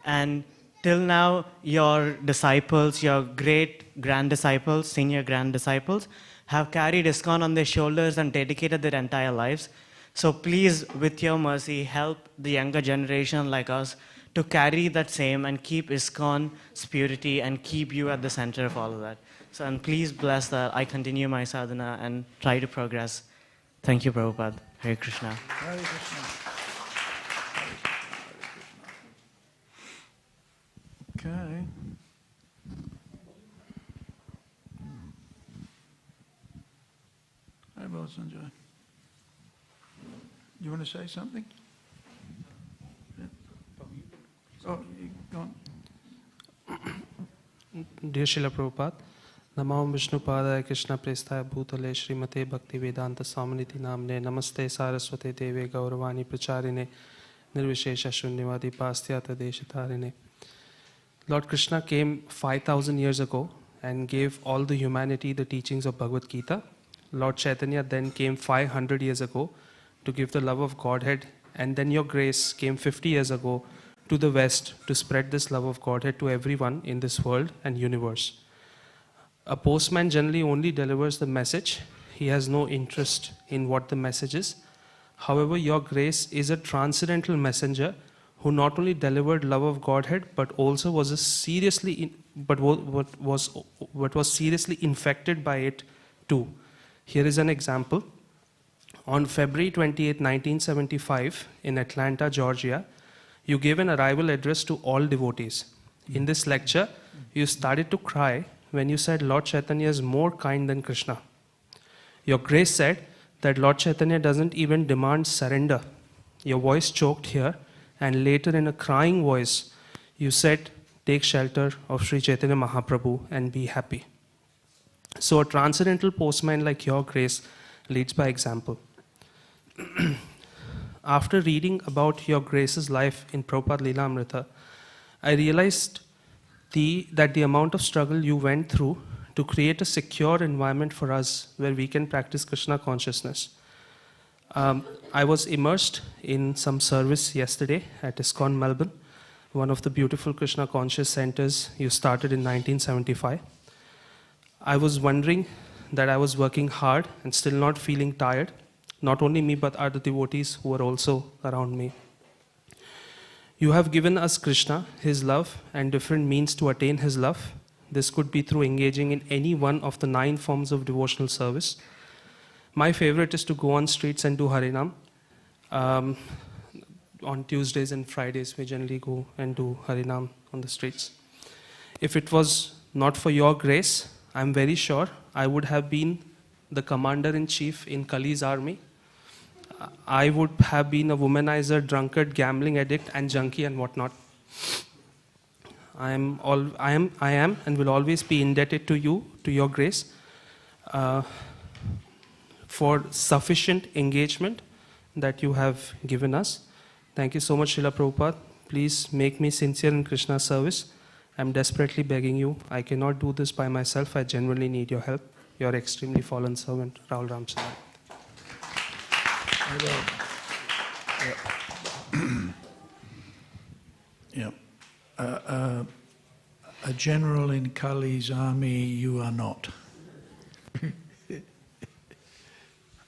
And till now, your disciples, your great grand disciples, senior grand disciples, have carried ISKCON on their shoulders and dedicated their entire lives. So please, with your mercy, help the younger generation like us to carry that same and keep ISKCON's purity and keep you at the center of all of that. So, and please bless that I continue my sadhana and try to progress. Thank you, Prabhupada. Hare Krishna. Hare Krishna. Okay. Hi, Bala Sanjay. You want to say something? Yeah. Oh, you go on. Dear Srila Prabhupada, Namam Vishnupadaya Krishna Prestaya Bhutale Śrīmate Bhaktivedanta Swaminiti Namne Namaste Saraswate Deve Gauravani Pracharine Nirvishesha Shunyavadi Pastyata Deshatarine. Lord Krishna came 5,000 years ago and gave all the humanity the teachings of Bhagavad Gita. Lord Chaitanya then came 500 years ago to give the love of Godhead, and then your grace came 50 years ago to the West to spread this love of Godhead to everyone in this world and universe. A postman generally only delivers the message. He has no interest in what the message is. However, your grace is a transcendental messenger who not only delivered love of Godhead, but also was seriously infected by it too. Here is an example. On February 28, 1975, in Atlanta, Georgia, you gave an arrival address to all devotees. In this lecture, you started to cry when you said Lord Chaitanya is more kind than Krishna. Your grace said that Lord Chaitanya doesn't even demand surrender. Your voice choked here, and later in a crying voice, you said, take shelter of Sri Chaitanya Mahaprabhu and be happy. So a transcendental postman like your grace leads by example. After reading about your grace's life in Prabhupada Leelamrita, I realized that the amount of struggle you went through to create a secure environment for us where we can practice Krishna consciousness. I was immersed in some service yesterday at ISKCON Melbourne, one of the beautiful Krishna conscious centers you started in 1975. I was wondering that I was working hard and still not feeling tired. Not only me, but other devotees who were also around me. You have given us Krishna, His love, and different means to attain His love. This could be through engaging in any one of the 9 forms of devotional service. My favorite is to go on streets and do Harinam. on Tuesdays and Fridays, we generally go and do Harinam on the streets. If it was not for your grace, I'm very sure I would have been the commander-in-chief in Kali's army. I would have been a womanizer, drunkard, gambling addict, and junkie and whatnot. I am and will always be indebted to you, to your grace, for sufficient engagement that you have given us. Thank you so much, Srila Prabhupada. Please make me sincere in Krishna's service. I'm desperately begging you. I cannot do this by myself. I genuinely need your help. Your extremely fallen servant, Rahul Ramcharan. Yeah. A general in Kali's army, you are not.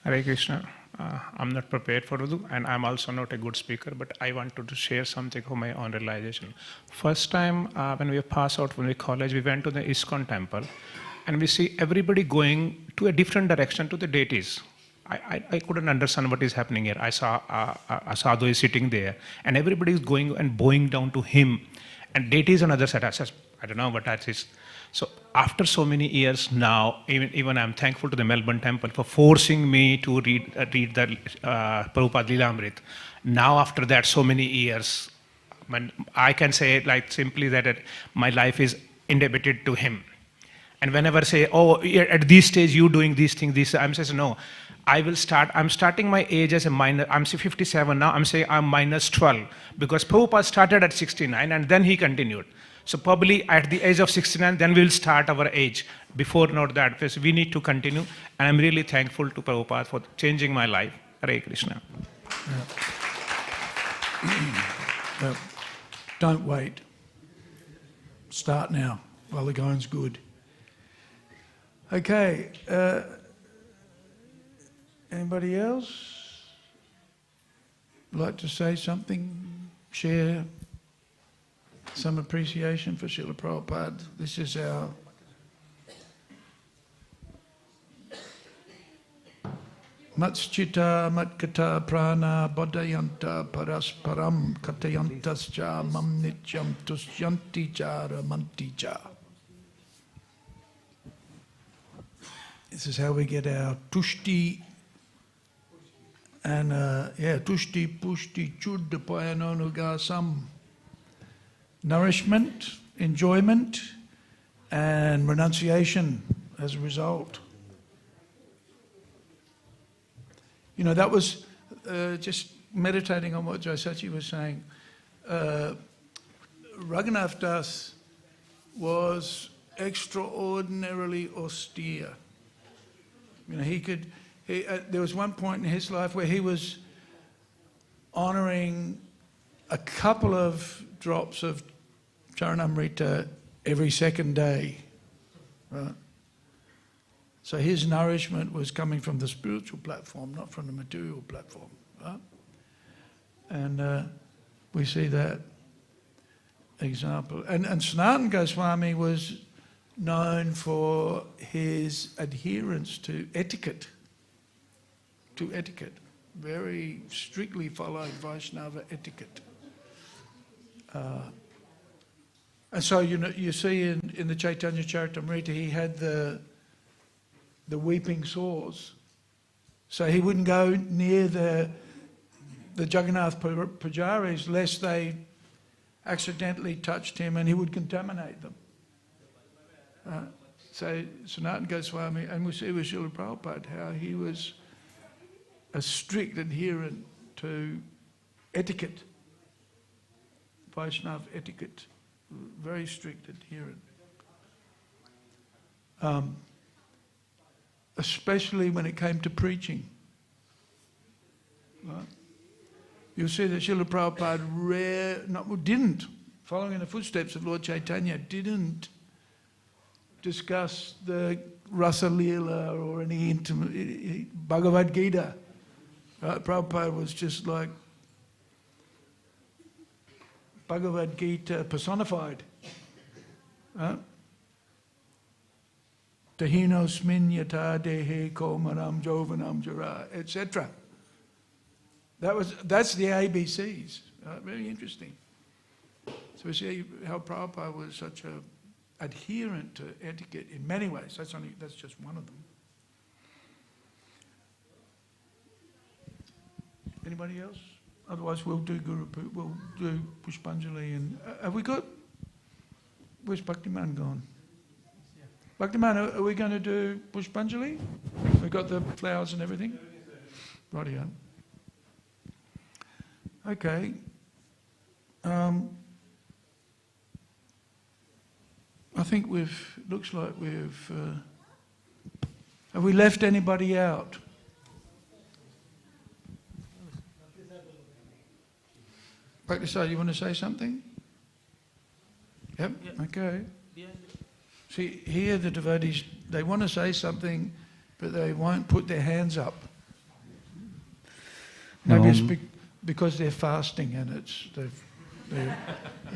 Hare Krishna. I'm not prepared for Urdu, and I'm also not a good speaker, but I wanted to share something from my own realization. First time when we passed out from the college, we went to the ISKCON temple, and we see everybody going to a different direction to the deities. I couldn't understand what is happening here. I saw a sadhu is sitting there, and everybody is going and bowing down to him, and deities on the other side. I said, I don't know what that is. So after so many years now, even I'm thankful to the Melbourne temple for forcing me to read the Prabhupada Lilamrit. Now after that, so many years, I can say like simply that my life is indebted to him. And whenever I say, oh, at this stage you doing these things, I'm saying no. I'm starting my age as a minor. I'm 57 now. I'm saying I'm minus 12 because Prabhupada started at 69 and then he continued. So probably at the age of 69, then we'll start our age. Before not that, because we need to continue. And I'm really thankful to Prabhupada for changing my life. Hare Krishna. Don't wait. Start now while the going's good. Okay. Anybody else like to say something? Share some appreciation for Srila Prabhupada. This is our Matschita Matkata Prana Bodhayanta Parasparam Katayantascha Mam Nityam Tushyanti Chara Manticha. This is how we get our tushti and tushti pushti chudda payanonugasam. Nourishment, enjoyment, and renunciation as a result. You know, that was just meditating on what Jaisachi was saying. Raghunath Das was extraordinarily austere. You know, there was one point in his life where he was honoring a couple of drops of Charanamrita every second day, right? So his nourishment was coming from the spiritual platform, not from the material platform, right? And we see that example. And Sanatana Goswami was known for his adherence to etiquette. Very strictly followed Vaishnava etiquette. And so, you know, you see in the Chaitanya Charitamrita, he had the weeping sores. So he wouldn't go near the Jagannath Pujaris lest they accidentally touched him and he would contaminate them. So Sanatana Goswami, and we see with Srila Prabhupada how he was a strict adherent to etiquette, Vaishnava etiquette, very strict adherent. Especially when it came to preaching. Right? You'll see that Srila Prabhupada didn't, following in the footsteps of Lord Chaitanya, didn't discuss the Rasa Leela or any intimate Bhagavad Gita. Right? Prabhupada was just like Bhagavad Gita personified. Right? Tahinosmin yata dehe komaram jovanam jara, etc. That's the ABCs. Very interesting. So we see how Prabhupada was such a adherent to etiquette in many ways. That's just one of them. Anybody else? Otherwise, we'll do we'll do Pushpanjali and have we got? Where's Bhaktiman gone? Bhaktiman, are we going to do Pushpanjali? We got the flowers and everything. Rightio. Okay. I think looks like we've, have we left anybody out? Bhaktisar, you want to say something? Yep, okay. See, here the devotees, they want to say something, but they won't put their hands up. Maybe it's because they're fasting and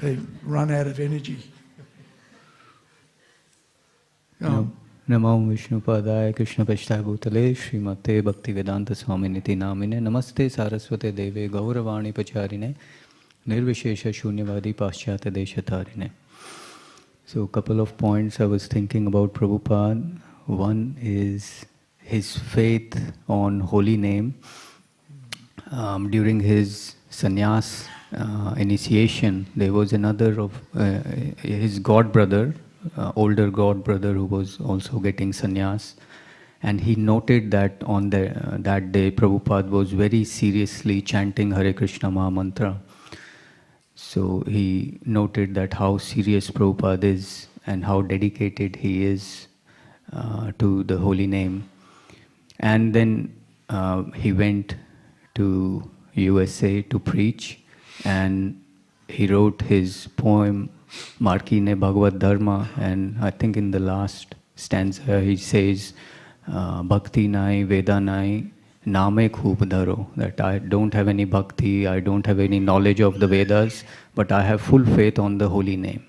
they've run out of energy. Namo Vishnupadaya Krishna Prasthaya Bhutale Śrīmate Bhaktivedanta Swaminiti Namine Namaste Saraswate Deve Gauravani Pacharine Nirvishesha Shunyavadi Paschyata Deshatarine. So a couple of points I was thinking about Prabhupada. One is his faith on holy name. During his sannyas initiation, there was another of his god brother, older god brother, who was also getting sannyas, and he noted that on that day Prabhupada was very seriously chanting Hare Krishna Maha Mantra. So he noted that how serious Prabhupada is and how dedicated he is to the holy name. And then he went to USA to preach, and he wrote his poem Markine Bhagavad Dharma, and I think in the last stanza he says Bhakti Nai Veda Nai Name Khub Dharo, that I don't have any bhakti, I don't have any knowledge of the Vedas, but I have full faith on the holy name.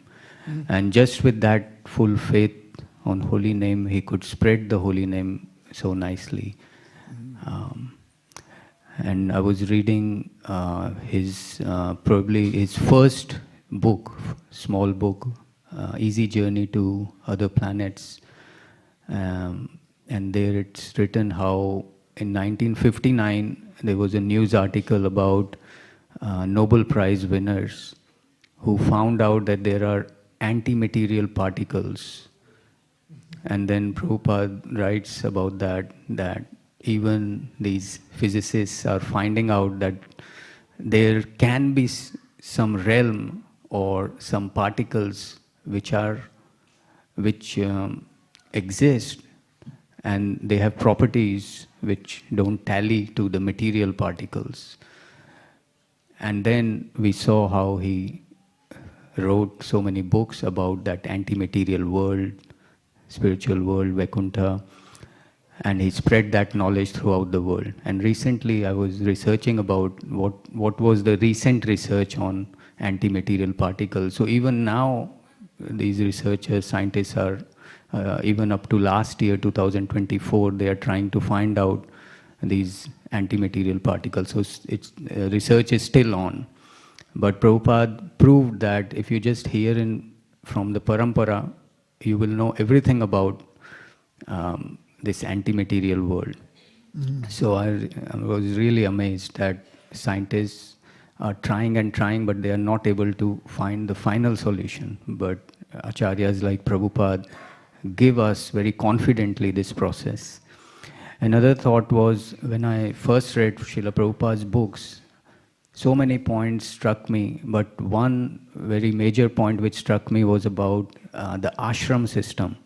And just with that full faith on holy name, he could spread the holy name so nicely. And I was reading probably his first book, small book, Easy Journey to Other Planets. And there it's written how in 1959 there was a news article about Nobel Prize winners who found out that there are anti-material particles. And then Prabhupada writes about that even these physicists are finding out that there can be some realm or some particles which exist, and they have properties which don't tally to the material particles. And then we saw how he wrote so many books about that anti-material world, spiritual world, Vaikuntha, and he spread that knowledge throughout the world. And recently I was researching about what was the recent research on anti-material particles. So even now, these researchers, scientists are, even up to last year, 2024, they are trying to find out these anti-material particles. So research is still on. But Prabhupada proved that if you just hear from the parampara, you will know everything about this anti-material world. So I was really amazed that scientists are trying and trying, but they are not able to find the final solution. But acharyas like Prabhupada give us very confidently this process. Another thought was, when I first read Srila Prabhupada's books, so many points struck me, but one very major point which struck me was about the ashram system,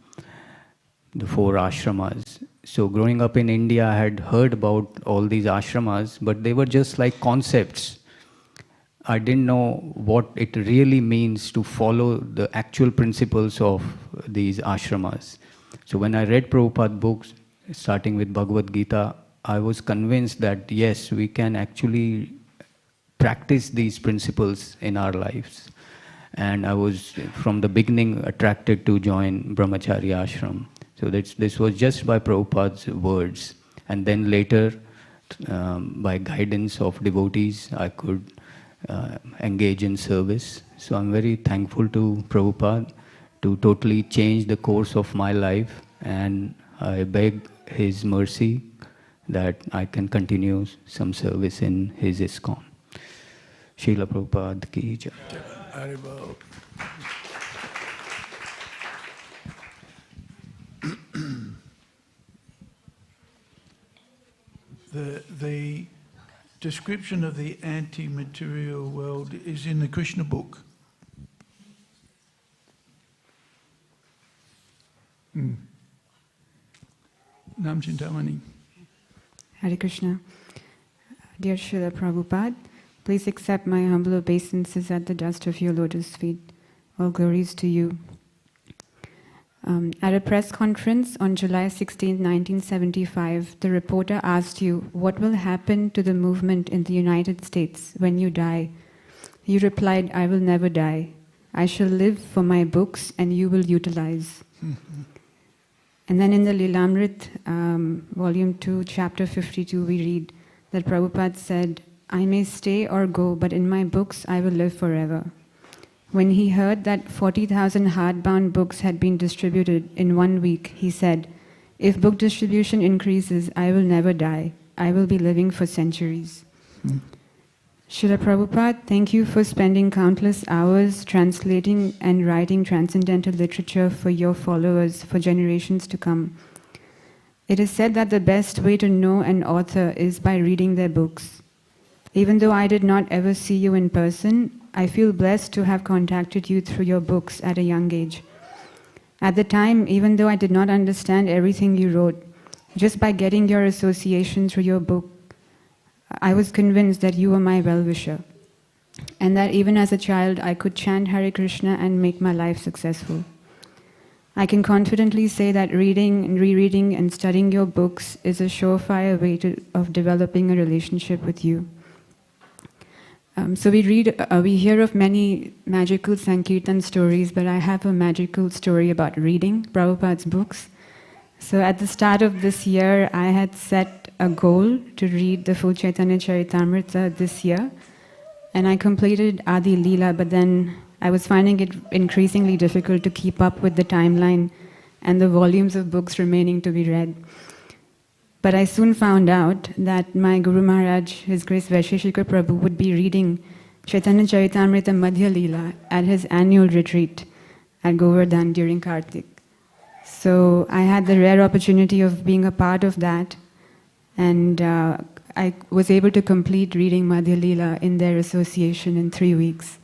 the 4 ashramas. So growing up in India, I had heard about all these ashramas, but they were just like concepts. I didn't know what it really means to follow the actual principles of these ashramas. So when I read Prabhupada books, starting with Bhagavad Gita, I was convinced that yes, we can actually practice these principles in our lives. And I was, from the beginning, attracted to join Brahmacharya ashram. So this was just by Prabhupada's words. And then later, by guidance of devotees, I could engage in service. So I'm very thankful to Prabhupada to totally change the course of my life, and I beg his mercy that I can continue some service in his ISKCON. Srila Prabhupada ki jai. Haribol. The description of the anti-material world is in the Krishna book. Namchintamani. Hare Krishna. Dear Srila Prabhupada, please accept my humble obeisances at the dust of your lotus feet. All glories to you. At a press conference on July 16, 1975, the reporter asked you, what will happen to the movement in the United States when you die? You replied, I will never die. I shall live for my books and you will utilize. And then in the Lilamrit, volume 2, chapter 52, we read that Prabhupada said, I may stay or go, but in my books I will live forever. When he heard that 40,000 hardbound books had been distributed in 1 week, he said, if book distribution increases, I will never die. I will be living for centuries. Srila Prabhupada, thank you for spending countless hours translating and writing transcendental literature for your followers for generations to come. It is said that the best way to know an author is by reading their books. Even though I did not ever see you in person, I feel blessed to have contacted you through your books at a young age. At the time, even though I did not understand everything you wrote, just by getting your association through your book, I was convinced that you were my well-wisher, and that even as a child I could chant Hare Krishna and make my life successful. I can confidently say that reading and rereading and studying your books is a surefire way of developing a relationship with you. So we hear of many magical Sankirtan stories, but I have a magical story about reading Prabhupada's books. So at the start of this year, I had set a goal to read the full Chaitanya Charitamrita this year, and I completed Adi Leela, but then I was finding it increasingly difficult to keep up with the timeline and the volumes of books remaining to be read. But I soon found out that my Guru Maharaj, His Grace Vaisheshika Prabhu, would be reading Chaitanya Charitamrita Madhya Leela at his annual retreat at Govardhan during Kartik. So I had the rare opportunity of being a part of that, and I was able to complete reading Madhya Leela in their association in 3 weeks.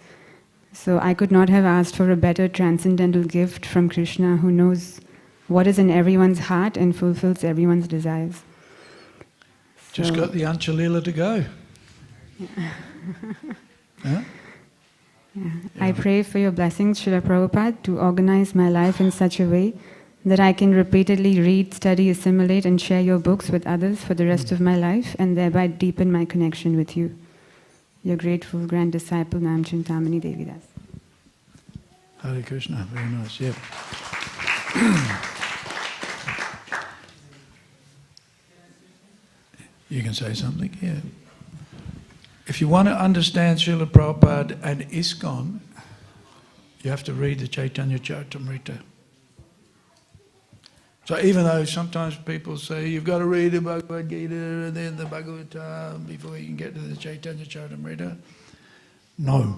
So I could not have asked for a better transcendental gift from Krishna, who knows what is in everyone's heart and fulfills everyone's desires. Just got the Anchalila to go. Huh? Yeah. I pray for your blessings, Srila Prabhupada, to organize my life in such a way that I can repeatedly read, study, assimilate, and share your books with others for the rest of my life, and thereby deepen my connection with you. Your grateful grand disciple, Namchintamani Devidas. Hare Krishna, very nice, yeah. You can say something, yeah. If you want to understand Srila Prabhupada and ISKCON, you have to read the Chaitanya Charitamrita. So even though sometimes people say you've got to read the Bhagavad Gita and then the Bhagavatam before you can get to the Chaitanya Charitamrita, no.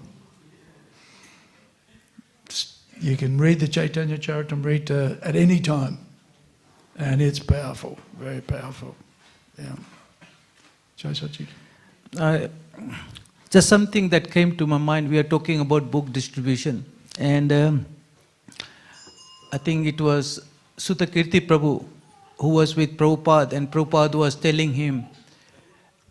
You can read the Chaitanya Charitamrita at any time, and it's powerful, very powerful. Yeah. Jai Sachi. Just something that came to my mind. We are talking about book distribution, and I think it was Sutakirti Prabhu who was with Prabhupada, and Prabhupada was telling him,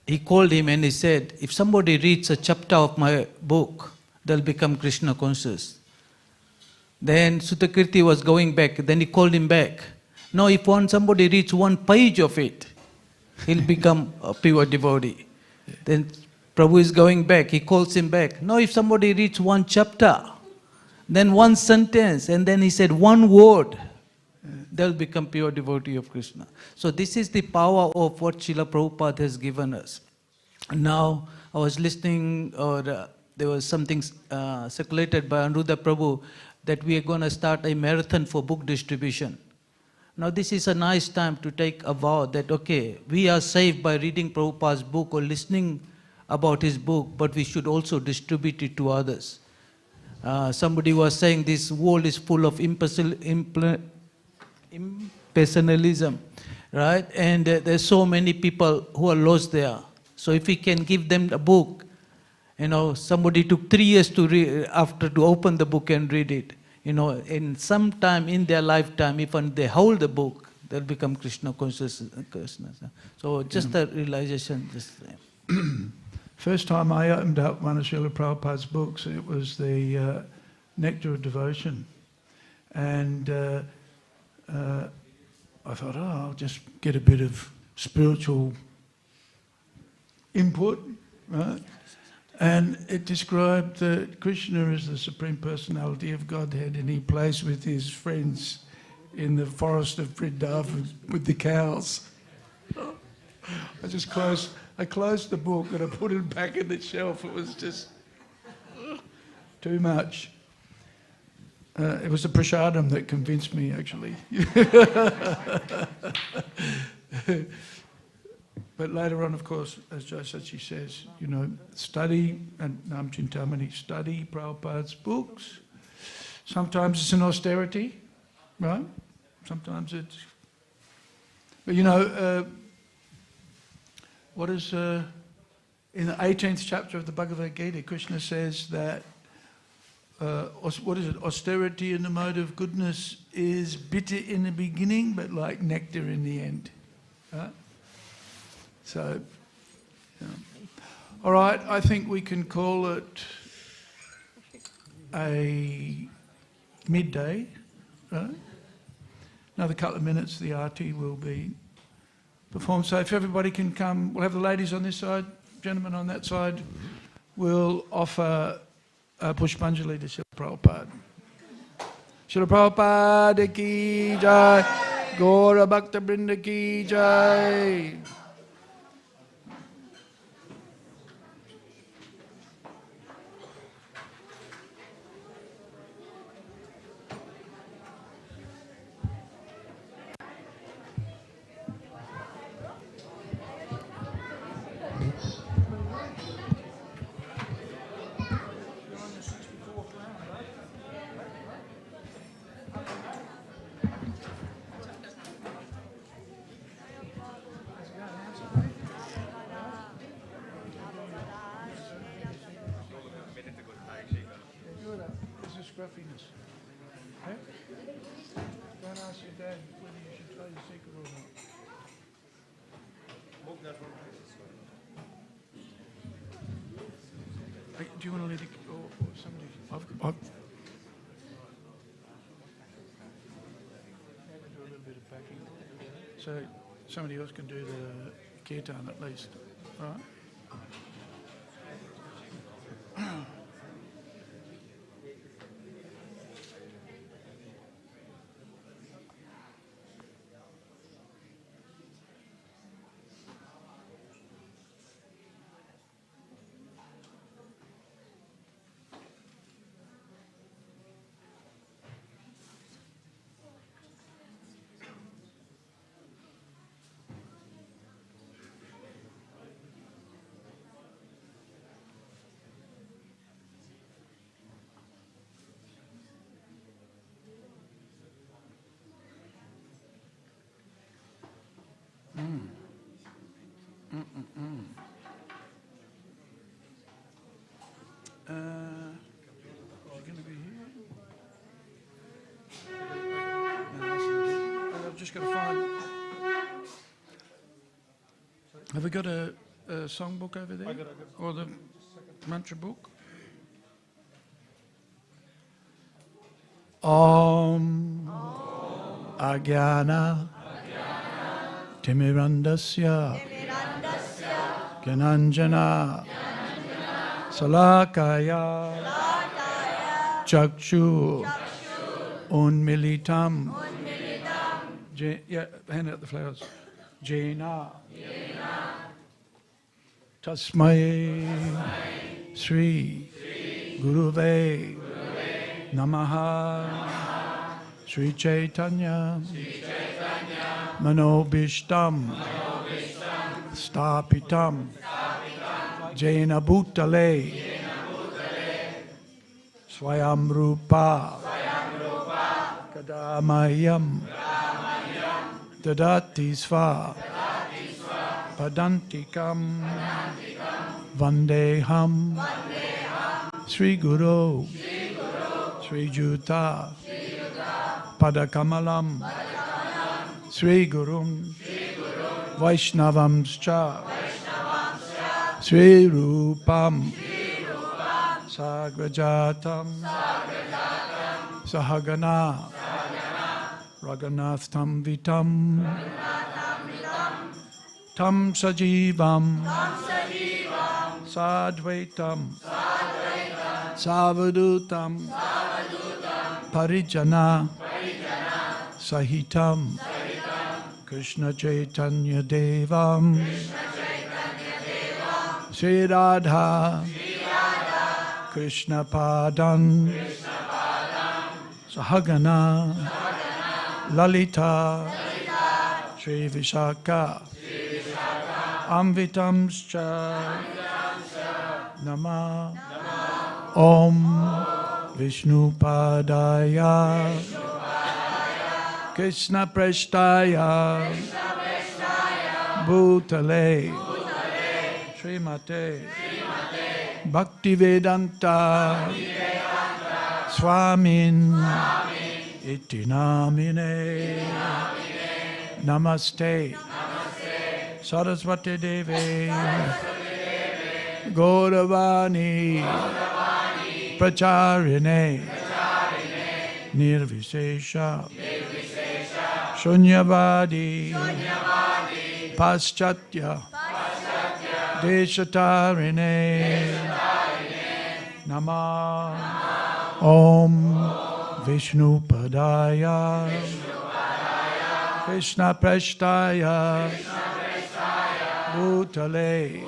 he called him and he said, if somebody reads a chapter of my book, they'll become Krishna conscious. Then Sutakirti was going back, then he called him back. Now if somebody reads one page of it, he'll become a pure devotee. Then Prabhu is going back, he calls him back. Now if somebody reads one chapter, then one sentence, and then he said one word, they'll become pure devotee of Krishna. So this is the power of what Srila Prabhupada has given us. Now, I was listening, or there was something circulated by Anuruddha Prabhu, that we are going to start a marathon for book distribution. Now this is a nice time to take a vow that, okay, we are saved by reading Prabhupada's book or listening about his book, but we should also distribute it to others. Somebody was saying this world is full of impersonalism, right? And there's so many people who are lost there. So if we can give them a book, somebody took 3 years to open the book and read it. In some time in their lifetime, even they hold the book, they'll become Krishna conscious. So just a realization. First time I opened up one of Srila Prabhupada's books, it was the Nectar of Devotion. And I thought, I'll just get a bit of spiritual input, right? And it described that Krishna is the Supreme Personality of Godhead, and he plays with his friends in the forest of Vrindavan with the cows. I closed the book and I put it back in the shelf. It was just too much. It was the prasadam that convinced me, actually. But later on, of course, as Jaisachi says, study, and Nam Chintamani, study Prabhupada's books. Sometimes it's an austerity, right? Sometimes it's... But what is... in the 18th chapter of the Bhagavad Gita, Krishna says that what is it? Austerity in the mode of goodness is bitter in the beginning, but like nectar in the end. Right? So, all right, I think we can call it a midday, right? Another couple of minutes, the arati will be performed. So if everybody can come, we'll have the ladies on this side, gentlemen on that side. We'll offer Pushpanjali to Srila Prabhupada. Srila Prabhupada ki jai, Gaura Bhakta Vrinda ki jai. Scruffiness. Okay? Don't ask your dad whether you should tell your secret or not. Do you want to let it go, or somebody? I've do a little bit of packing, so somebody else can do the kirtan at least, all right? Is he going to be here? I've just got to find... Have we got a songbook over there? Or the mantra book? Om Ajnana Timirandasya Gyananjana Salakaya Chakshu Unmilitam Yeah, hand out the flowers. Jena. Tasmai Sri Guruve Namaha Sri Chaitanya Manobishtam Stapitam Jena Bhutale Swayam Rupa Kadamayam Dadati Sva Padantikam Vandeham Sri Guru Sri Juta Padakamalam Sri Gurum Vaishnavamscha Sri Rupam Sagrajatam Sahagana Raghunatham Vitam Tam Sajivam Sadvaitam Savadutam Parijana Sahitam Krishna Chaitanya Devam Sri Radha Krishna Padan Sahagana Lalita Sri Vishaka Amvitamscha Nama Om Vishnu Padaya Krishna Preshtaya Bhutale Śrīmate Bhaktivedanta Swamin Iti Namine Namaste Saraswati Devi Gauravani Pracharine Nirvishesha Shunyavadi Paschatya Deshatarine Nama Om Vishnu Padaya Krishna Preshtaya Bhutale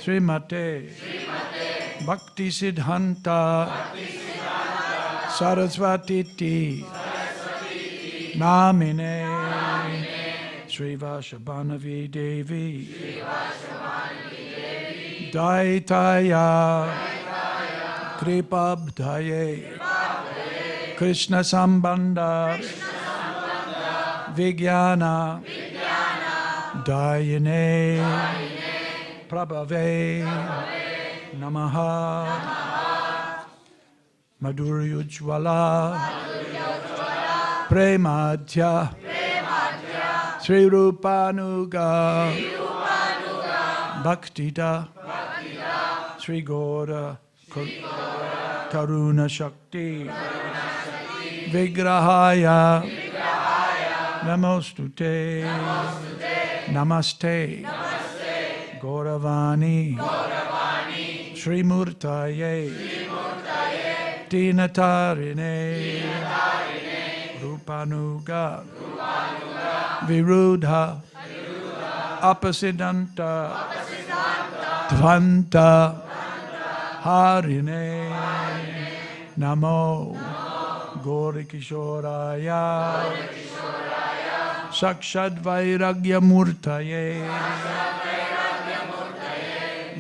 Śrīmate Bhakti Siddhanta Saraswati Namine Sri Vashabhanavi Devi Daitaya Kripabdhaye Krishna Sambandha Vijnana Dayane Prabhave Namaha Madhuryujvala Premadhya Sri Rupanuga Bhaktida Sri Gaura Karuna Shakti Vigrahaya Namostute Namaste Gauravani Sri Murtaye Dinatarine Rupanuga Virudha Apasidanta Dvanta Harine Namo Gaurikishoraya Sakshad Vairagya Murtaye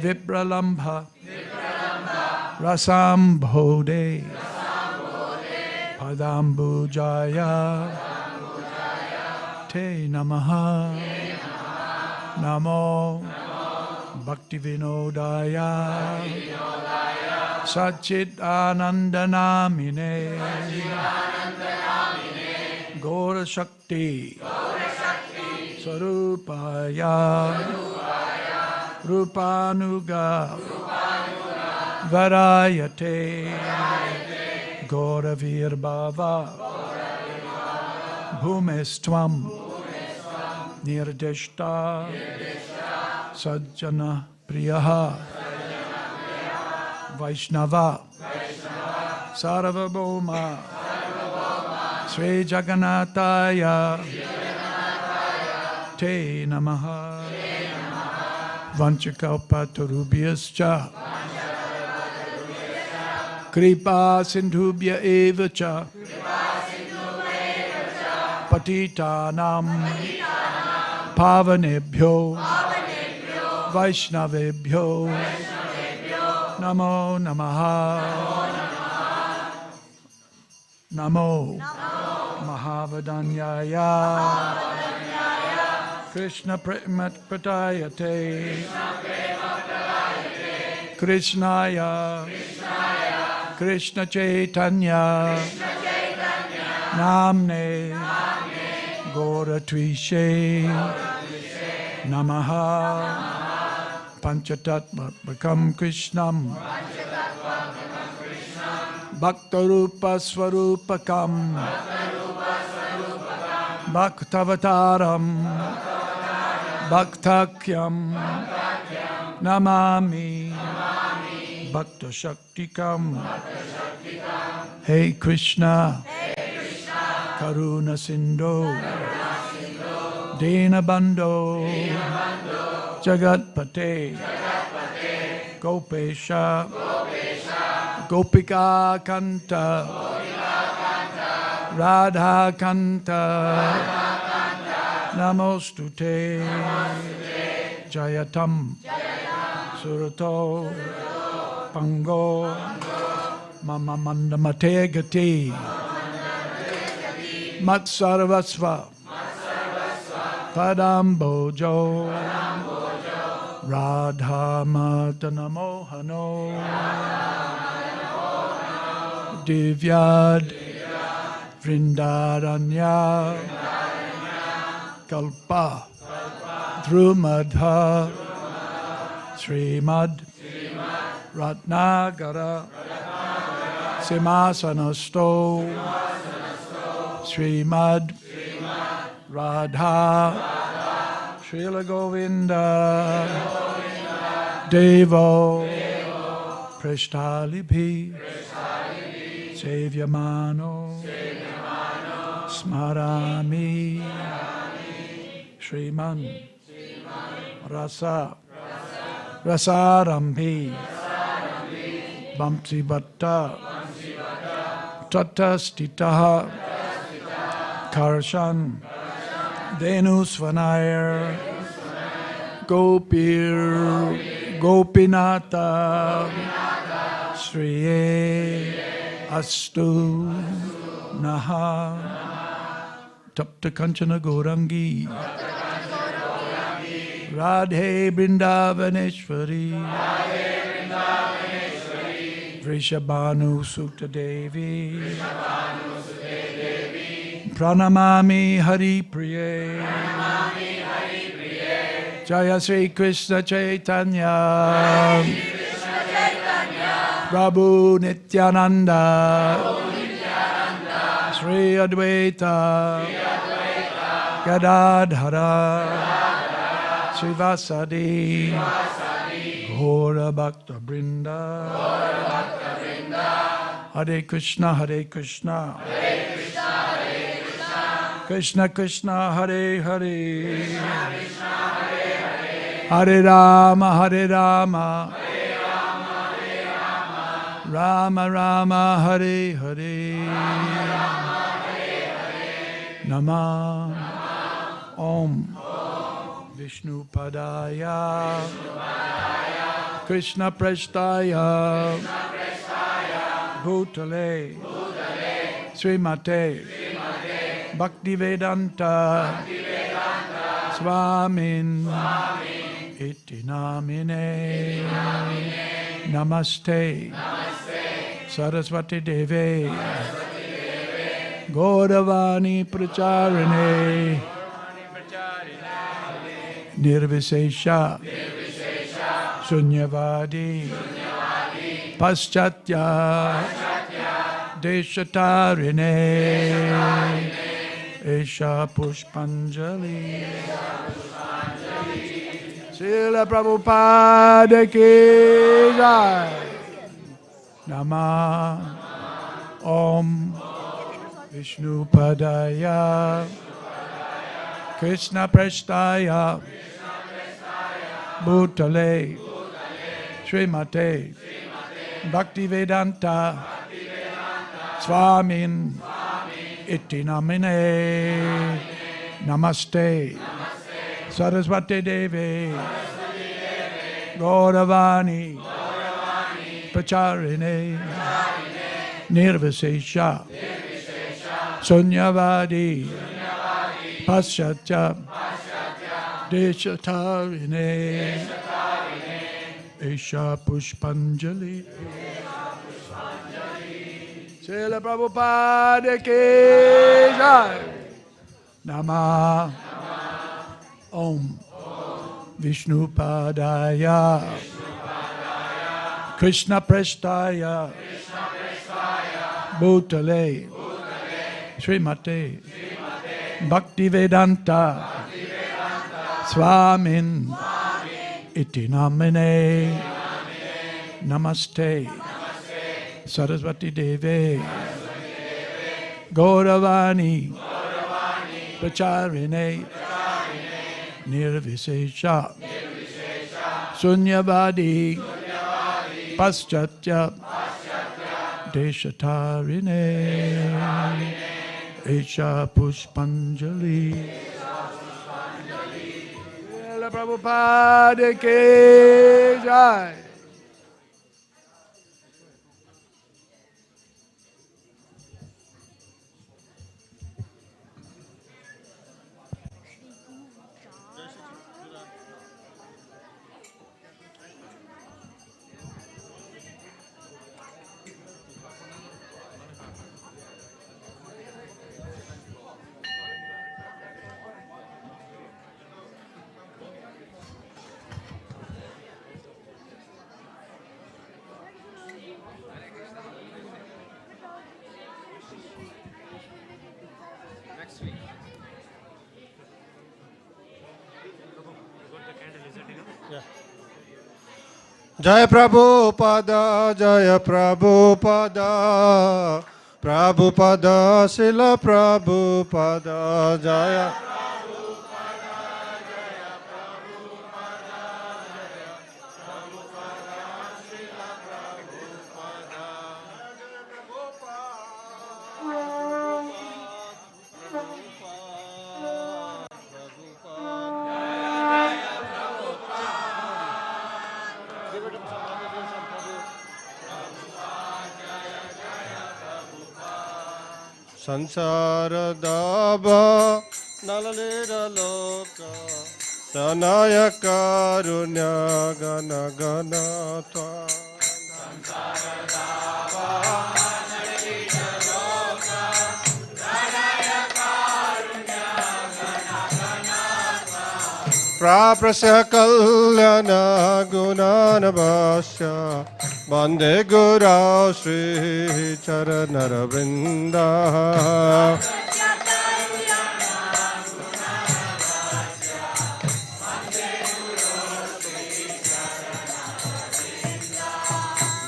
Vipralambha Rasambhode Padambujaya Te Namaha Namo Bhaktivinodaya Satchit Anandanamine Gaura Shakti Sarupaya Rupanuga Varayate Gauravir Bhava Bhumestvam Nirdishta Sajjana Priyaha Vaishnava Sarvabhauma Sri Jagannathaya Te Namaha Vanchakalpatarubhyascha Kripa Sindhubhya Eva Cha Patitanam Pavanebhyo Vaishnavebhyo Namo Namaha Namo Mahavadanyaya Krishna Premat Pratayate Krishnaya Krishna Chaitanya Namne Gora Tvishe Namaha Panchatattva Bhakam Krishnam Bhaktarupa Swarupakam Bhaktavataram Bhaktakyam Namami Bhakta Shaktikam Hey Krishna Karuna Sindhu Dina Bandho Jagatpate Gopesha Gopika Kanta Radha Kanta Namostute Jayatam Surato Pango Mama Mandamate Gati Matsarvasva Padambojo Radha Matanamohano Divyad Vrindaranya Kalpa Dhrumadha Śrīmad Ratnagara Simhasanasto Śrīmad Radha Srila Govinda Devo Prishtalibhi Sevyamano Smarami Shriman Rasa Rasarambi Bhamsi Bhatta Tatastitaha Karshan Dhenusvanayar Gopir Gopinata Sriye Astu Naha Tapta Kanchana Gaurangi Radhe Vrindavaneshwari Vrishabhanu Sukta Devi Pranamami Hari Priye Jaya Sri Krishna Chaitanya Prabhu Nityananda Sri Advaita Gadadhara Srivasadi Ghora Bhakta Brinda Hare Krishna Hare Krishna Krishna Krishna Hare Hare Hare Rama Hare Rama Rama Rama Hare Hare Namah Om Vishnu Padaya Krishna Prasthaya Bhutale Srimate Bhaktivedanta Swamin Iti Namine Namaste Saraswati Deve Gauravani Pracharane Nirvisesha Sunyavadi Paschatya Deshatarine Esha Pushpanjali Srila Prabhupada ki jai Namah Om Vishnu Padaya Krishna Prestaya Bhutale Śrīmate Bhaktivedanta Swami Iti Namine Namaste Saraswati Devi Gauravani Pacharine Nirvisesha Sunyavadi Paschatya Deshatarine Isha Pushpanjali Srila Prabhupada ki jai. Namah Om Vishnu Padaya Krishna Prestaya Bhutale Śrīmate Bhaktivedanta Swami Iti Namine Namaste Saraswati Devi Gauravani Pacharine Nirvisesha Sunyavadi Paschatya Deshatarine Isha Pushpanjali Srila Prabhupada ki jai. Jaya Prabhupada, Jaya Prabhupada, Prabhupada, Srila Prabhupada, Jaya Sansara Daba Nalalira Loka Tanaya Karunya Gana Gana Tva Sansara Daba Nalalira Loka Tanaya Karunya Gana Gana Tva Praprasya Kalyana Gunana Vasya Bande Gura Shri Charanara Vrinda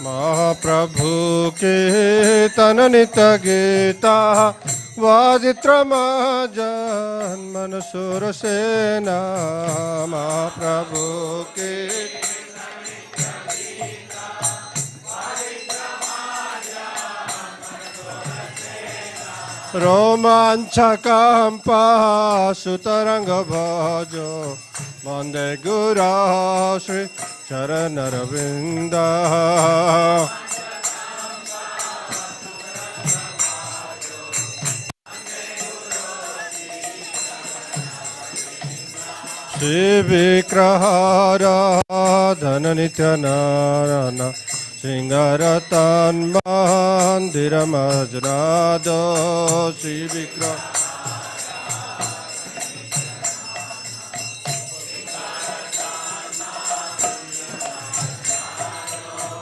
Mahaprabhu ke Tananita Gita Vaditramajan Manasura Sena Mahaprabhu ke Romanchakampa Sutaranga Bhajo Mande Gura Shri Charanaravinda Shri Vikrahara Dhananityanarana Singaratan Mandiramajnado Shri Vikrahara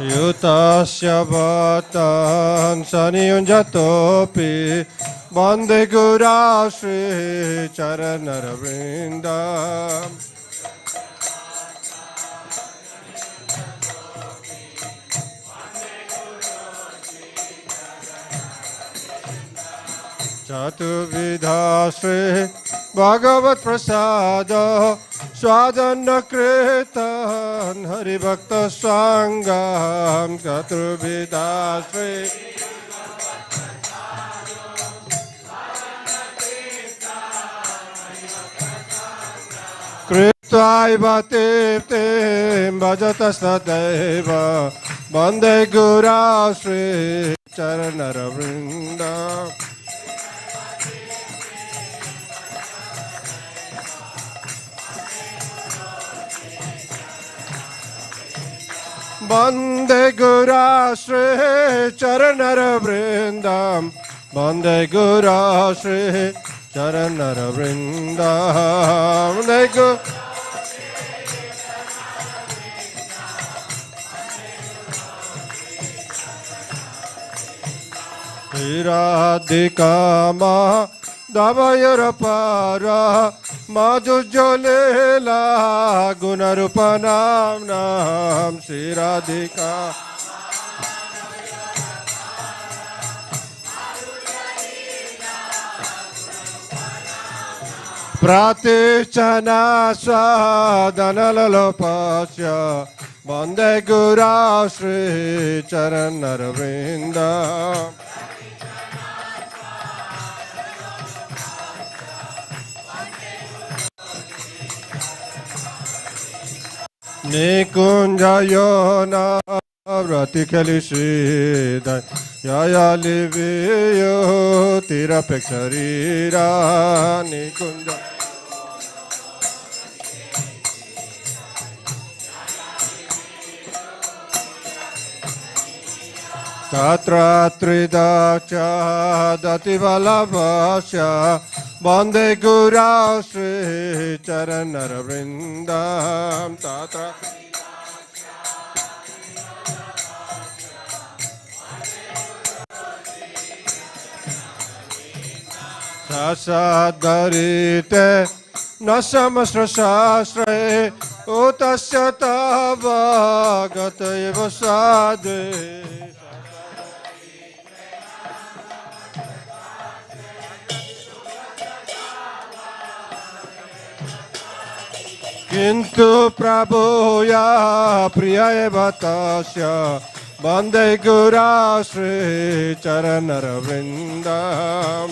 Yutasya Bhatan Saniyunjatopi Bande Gura Shri Charanaravinda Chatuvida Sri Bhagavat Prasada Swadhanna Kritan Hari Bhakta Sangam Chatuvida Sri Kritvaiva Tirtim Bhajata Sadaiva Bande Gura Sri Charanara Vrinda Bande Gura Sri Charanara Vrindam Bande Gura Sri Charanara Vrindam Bande Gura Radhikama Davayara Para Madhujolela Gunarupanam Nam Sri Radhika Pratichana Sadhanalalopasya Bande Gura Sri Charanara Vrindam Nikunjayona Vratikalisida Yaya Liviyo Tirapexarira Nikunja Tatra Tridacha Dativalavasya Bande Gura Sri Charanara Vrindam Tatra Sasadharite Nasamasra Shastre Utasya Tava Gataiva Sadhe Kintu Prabhuya Priya Vatasya Bande Gura Sri Charanara Vrindam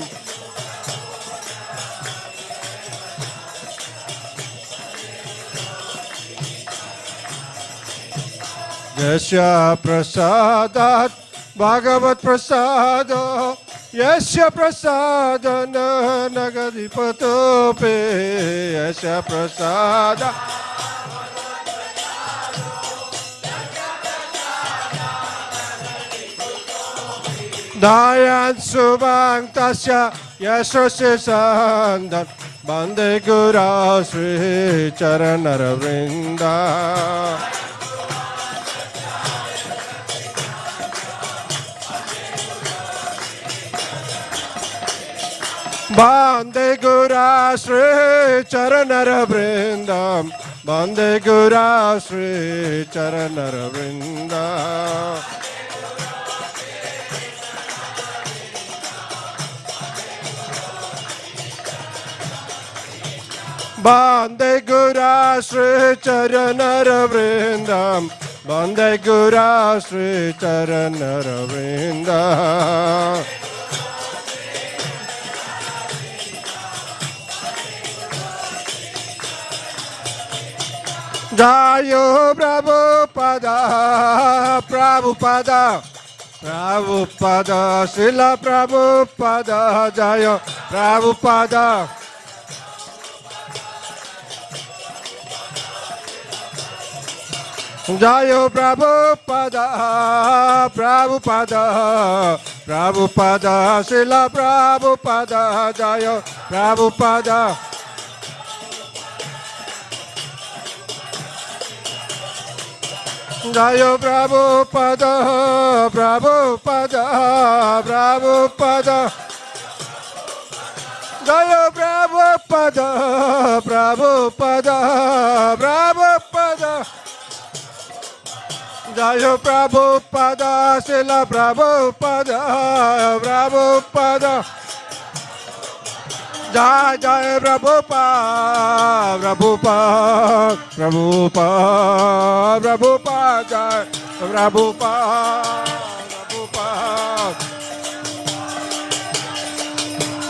Yasya Prasadat Bhagavat Prasada Yasya Prasadana Nagadipatope Yasya Prasada Dayan Subhang Tasya Yasya Sandan Bande Gura Sri Charanara Vrinda Bande Gura Sri Charanara Vrindam Bande Gura Sri Charanara Vrindam Bande Gura Sri Charanara Vrindam Bande Gura Sri Charanara Vrindam Jayo Prabhupada, Prabhupada, Prabhupada, Srila Prabhupada, Jayo Prabhupada. Jayo Prabhupada, Prabhupada, Prabhupada, Srila Prabhupada, Jayo Prabhupada. Jayo Prabhupada, Prabhupada, Prabhupada. Jayo Prabhupada, Prabhupada, Prabhupada. Jayo Prabhupada, Srila Prabhupada, Prabhupada. Jai Jai Prabhupada, Prabhupada, Prabhupada, Prabhupada, Jai Prabhupada, Prabhupada.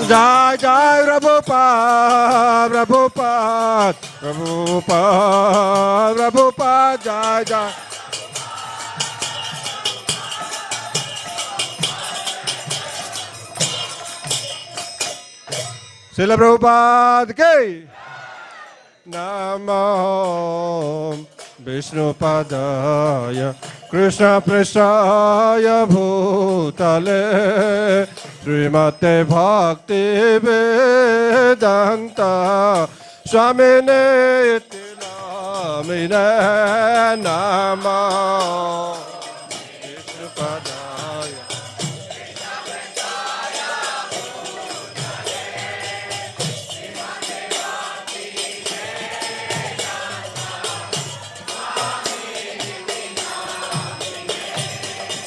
Jai Jai Prabhupada, Prabhupada, Prabhupada, Prabhupada, Jai Jai. Srila Prabhupada ki Namo Vishnu Padaya Krishna Prestaya Bhutale Srimate Bhaktivedanta Swami Namine Namo Vishnu Padaya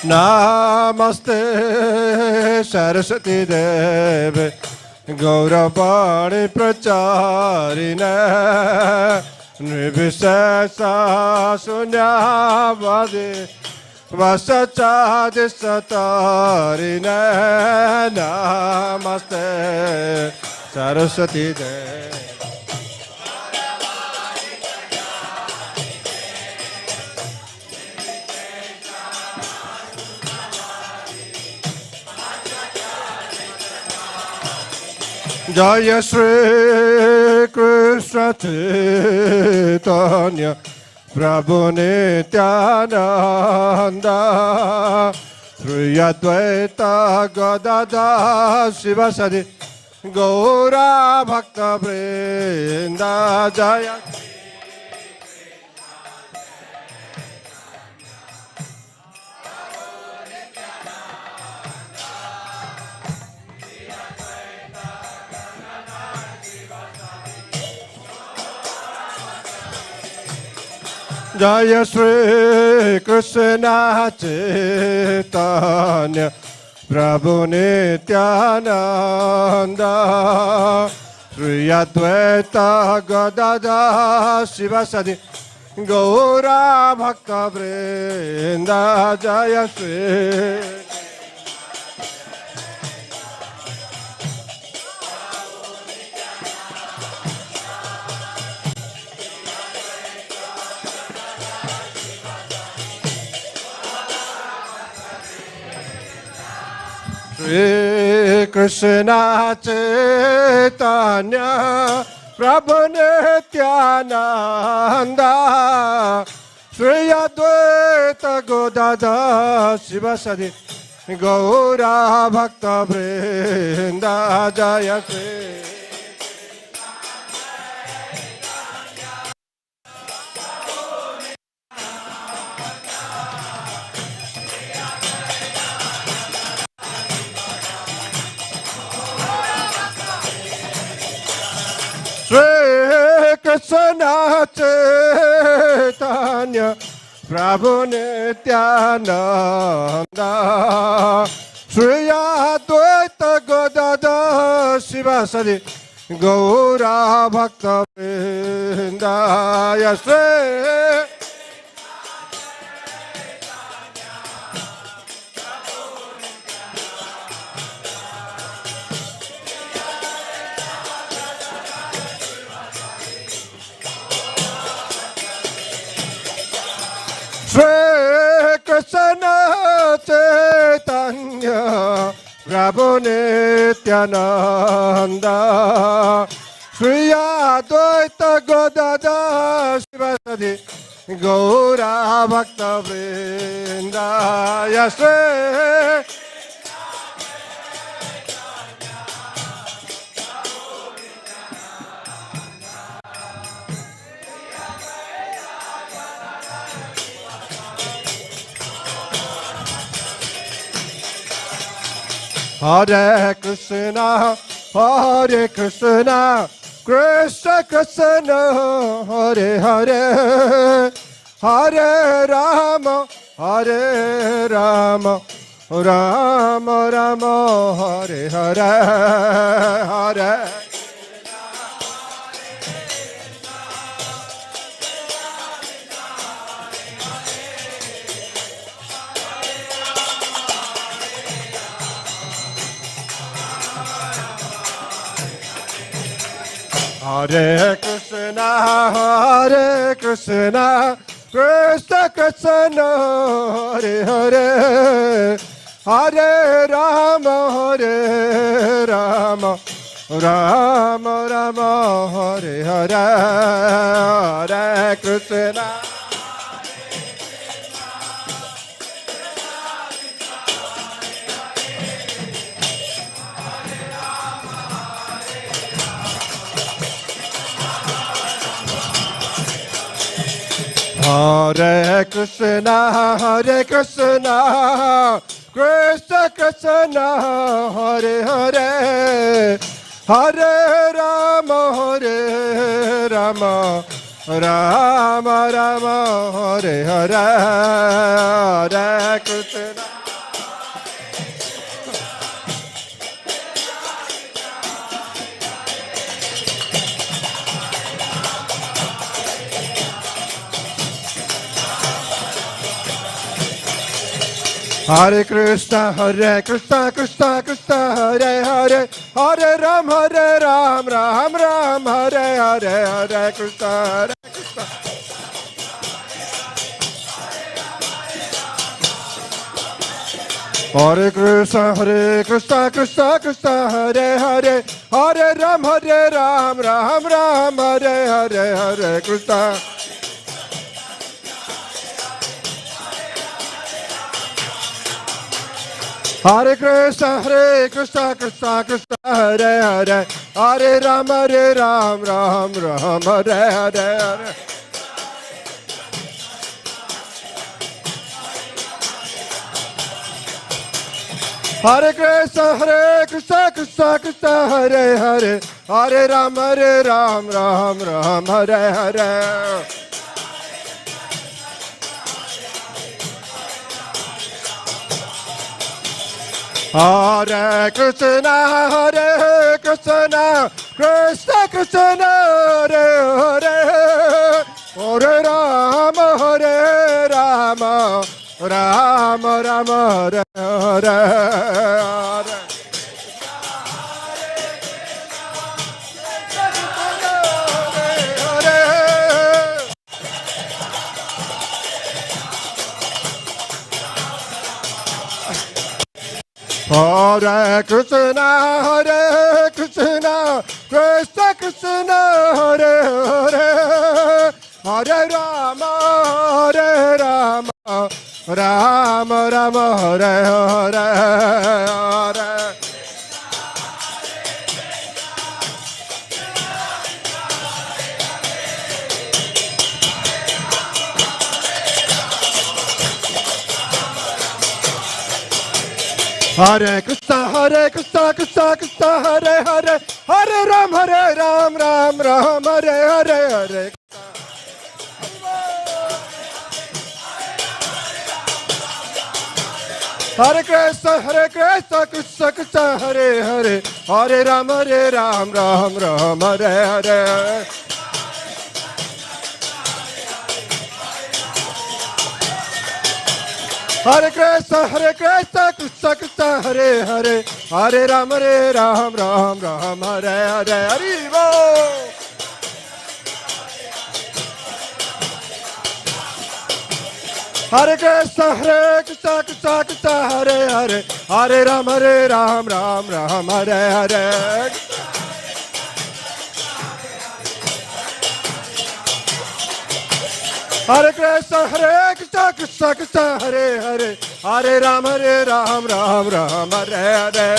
Namaste Saraswati Deve Gauravani Pracharine Nirvishesa Sunyavadi Vasachadi Satarine Namaste Saraswati Deve Jaya Shri Krishna Chaitanya Prabhu Nityananda Shri Advaita Gadadhar Sivasadi Gaura Bhakta Vrinda Jaya Jaya Shri Krishna Chaitanya Prabhu Nityananda Shri Advaita Gadadhar Sivasadi Gaura Bhakta Vrinda Jaya Shri Shri Krishna Chaitanya Prabhu Nityananda Shri Advaita Gadadhar Sivasadi Gaura Bhakta Vrinda Jaya Shri Shri Krishna Chaitanya Prabhu Nityananda Shri Advaita Gadadhar Sivasadi Gaura Bhakta Vrinda Shri Shri Krishna Chaitanya Prabhu Nityananda Shri Advaita Gadadhar Sivasadi Gaura Bhakta Vrinda Shri Hare Krishna, Hare Krishna, Krishna Krishna, Hare Hare, Hare Rama, Hare Rama, Rama Rama, Hare Hare, Hare Hare Krishna, Krishna Krishna, Hare Hare, Hare Rama, Rama Rama, Hare Hare, Hare Krishna. Hare Krishna, Krishna Krishna, Hare Hare, Hare Rama, Rama Rama, Hare Hare, Hare Krishna. Hare Krishna, Krishna Krishna, Hare Hare, Hare Ram, Ram Ram, Hare Hare, Hare Krishna, Krishna. Hare Krishna, Krishna Krishna, Hare Hare, Hare Ram, Ram Ram, Hare Hare, Hare Krishna. Hare Krishna, Krishna Krishna, Hare Hare, Hare Ram, Ram Ram, Hare Hare, Hare. Hare Krishna, Krishna, Hare Hare, Hare Ram, Ram Hare Hare. Hare Krishna, Krishna Krishna, Hare Hare, Hare Rama, Rama Rama, Hare Hare, Hare. Hare Krishna, Krishna Krishna, Hare Hare, Hare Rama, Rama Rama, Hare Hare, Hare. Hare Krishna, Krishna, Hare Hare, Hare Ram, Ram Hare Hare, Hare. Hare Krishna, Krishna, Hare Hare, Hare Ram, Ram Hare Hare. Hare Krishna, Krishna, Hare Hare, Hare Ram, Ram Hare Hare, Hare Bol. Hare Krishna, Krishna, Hare Hare, Hare Ram, Ram Hare Hare. Hare Krishna, Krishna, Hare Hare, Hare Ram, Ram Hare Hare.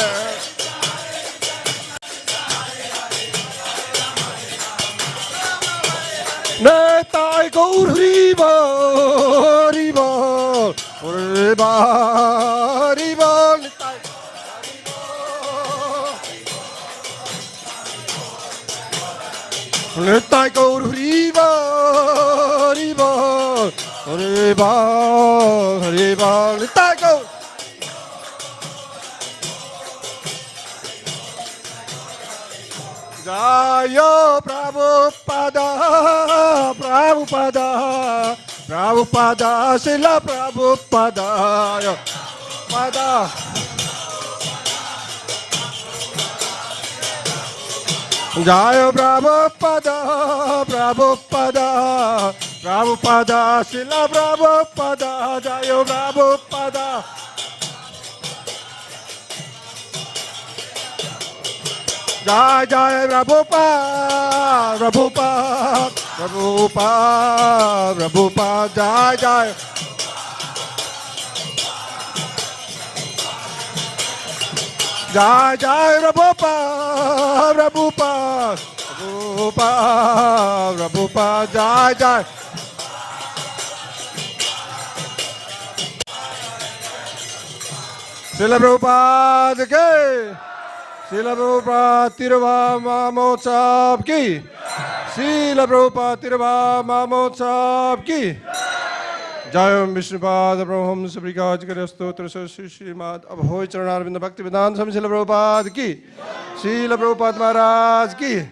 Nitai Gaur Hari Bol, Hari Bol, Hari Bol, Nitai. Nitai Gaur Hari Bol, Hari Bol, Nitai Gaur. Jaya Prabhupada, Srila Prabhupada, Jaya Prabhupada, Prabhupada, Prabhupada, Srila Prabhupada, Jaya Prabhupada. Jai Jai Prabhupada, Prabhupada, Prabhupada, Prabhupada, Jai Jai. Jai Jai Prabhupada, Prabhupada, Prabhupada, Prabhupada, Jai Jai. Srila Prabhupada ki, Srila Prabhupada Tiruvama Mahotsav ki, Srila Prabhupada Tiruvama Mahotsav ki. Jayam Vishnupada Braham Sabrikaj Karyastotra Śrīmad Bhāgavatam Bhaktivedanta Srila Prabhupada ki, Srila Prabhupada Maharaj ki.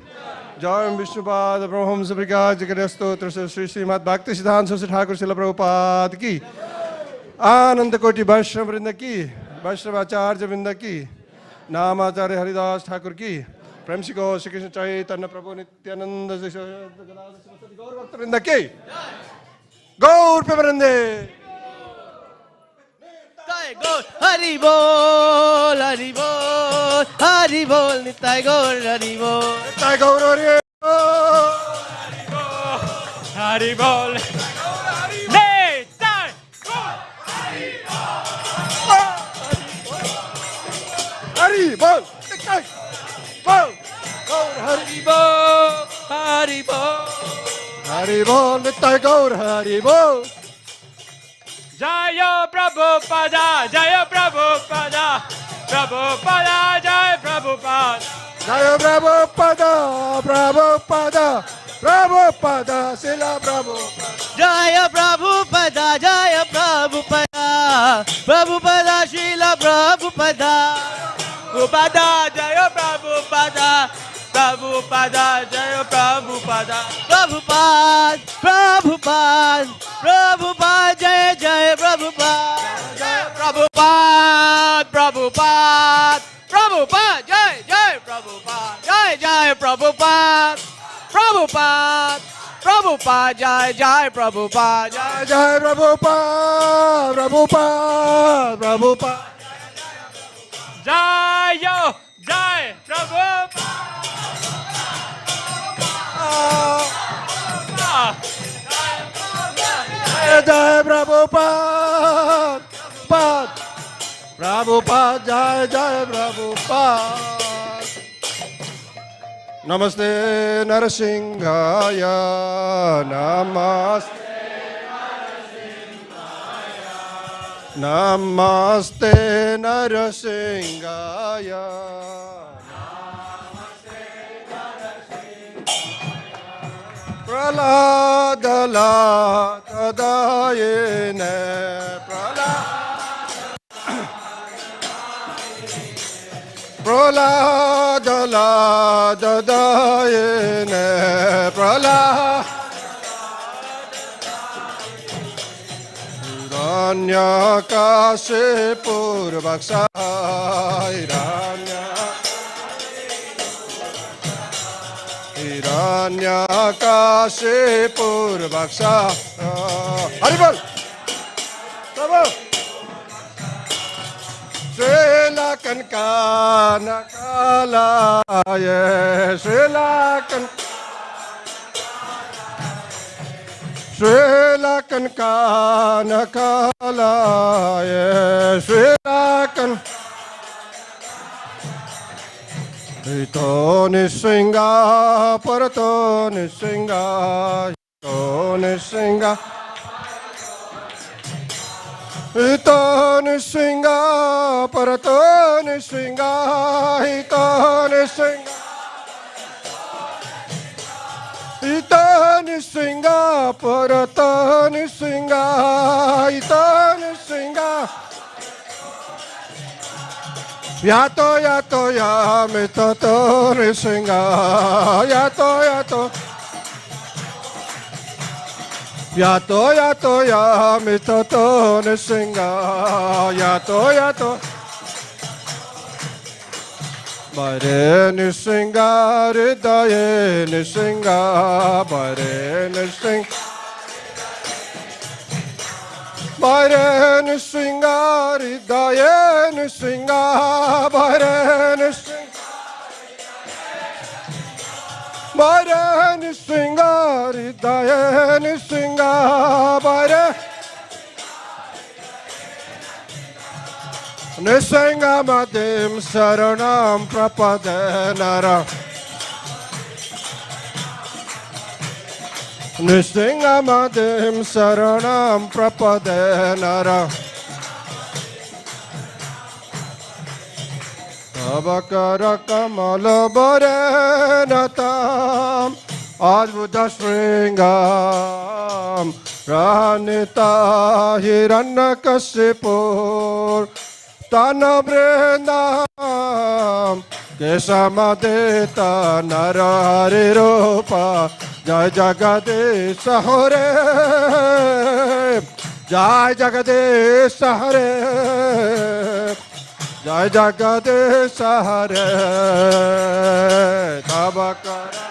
Jayam Vishnupada Braham Sabrikaj Karyastotra Śrīmad Bhaktivedanta Srila Prabhupada ki. Ananda Koti Vaishnava Vrinda ki, Vaishnavacharya Vrinda ki, Namacharya Haridas Thakur ki. Prem se Gaur Shri Krishna Chaitanya Prabhu Nityananda Gaur Bhakta Vrinda ki. Gaur Pevarande. Nitai Gaur, Hari Bol, Hari Bol, Hari Bol, Nitai Gaur, Hari Bol. Nitai Gaur, Hari Bol. Hari Bol. Nitai Hari Bol. Nitai Bol. Gaur Hari Bol. Hari Bol. Hari Bol. Nitai Gaur, Hari Bol. Jaya Prabhupada, Jaya Prabhupada, Prabhupada, Jaya Prabhupada. Jaya Prabhupada, Prabhupada, Prabhupada, Srila Prabhupada. Jaya Prabhupada, Jaya Prabhupada, Prabhupada, Srila Prabhupada. Prabhupada, Jaya Prabhupada, Prabhupada, Jaya Prabhupada. Prabhupada, Prabhupada, Prabhupada, Jaya Jaya Prabhupada. Jaya Prabhupada, Prabhupada, Prabhupada, Jaya Jaya Prabhupada. Jaya Jaya Prabhupada, Prabhupada, Prabhupada, Jaya Jaya Prabhupada. Jai Jai Prabhupada, Prabhupada, Prabhupada. Jaya Jai Prabhupada. Jai Jai Prabhupada, Prabhupada, Jai Jai Prabhupada. Namaste Narasimhaya, Namaste Namaste Narasimhaya. Praladala Tadayene Praladala Tadayene Hiranyakashipu Vaksa Hiranyakashipu Vaksa. Haribol Prabhu Srila Kankanakalaye Srila Kankanakalaye Srila Ito nisinga parato nisinga ito nisinga ito nisinga parato nisinga ito nisinga ito nisinga parato nisinga ito nisinga. Yato yato yamito to nisinga yato yato yato yato yamito to nisinga yato yato Bare Nrsinga Hridaye Nrsinga Bare Nrsinga Bare Nrsinga Hridaye Nrsinga Bare Nrsinga Bare Nrsinga Hridaye Nrsinga Bare Nrsinga Madim Saranam Prapade Nara Nrsinga Madim Saranam Prapade Nara Abakara Kamala Bare Natam Advuta Sringam Ranita Hiranyakasipur Tana Brindam Kesamadeta Narahari Rupa Jai Jagadisha Hare Jai Jagadisha Hare Jai Jagadisha Hare Tabakara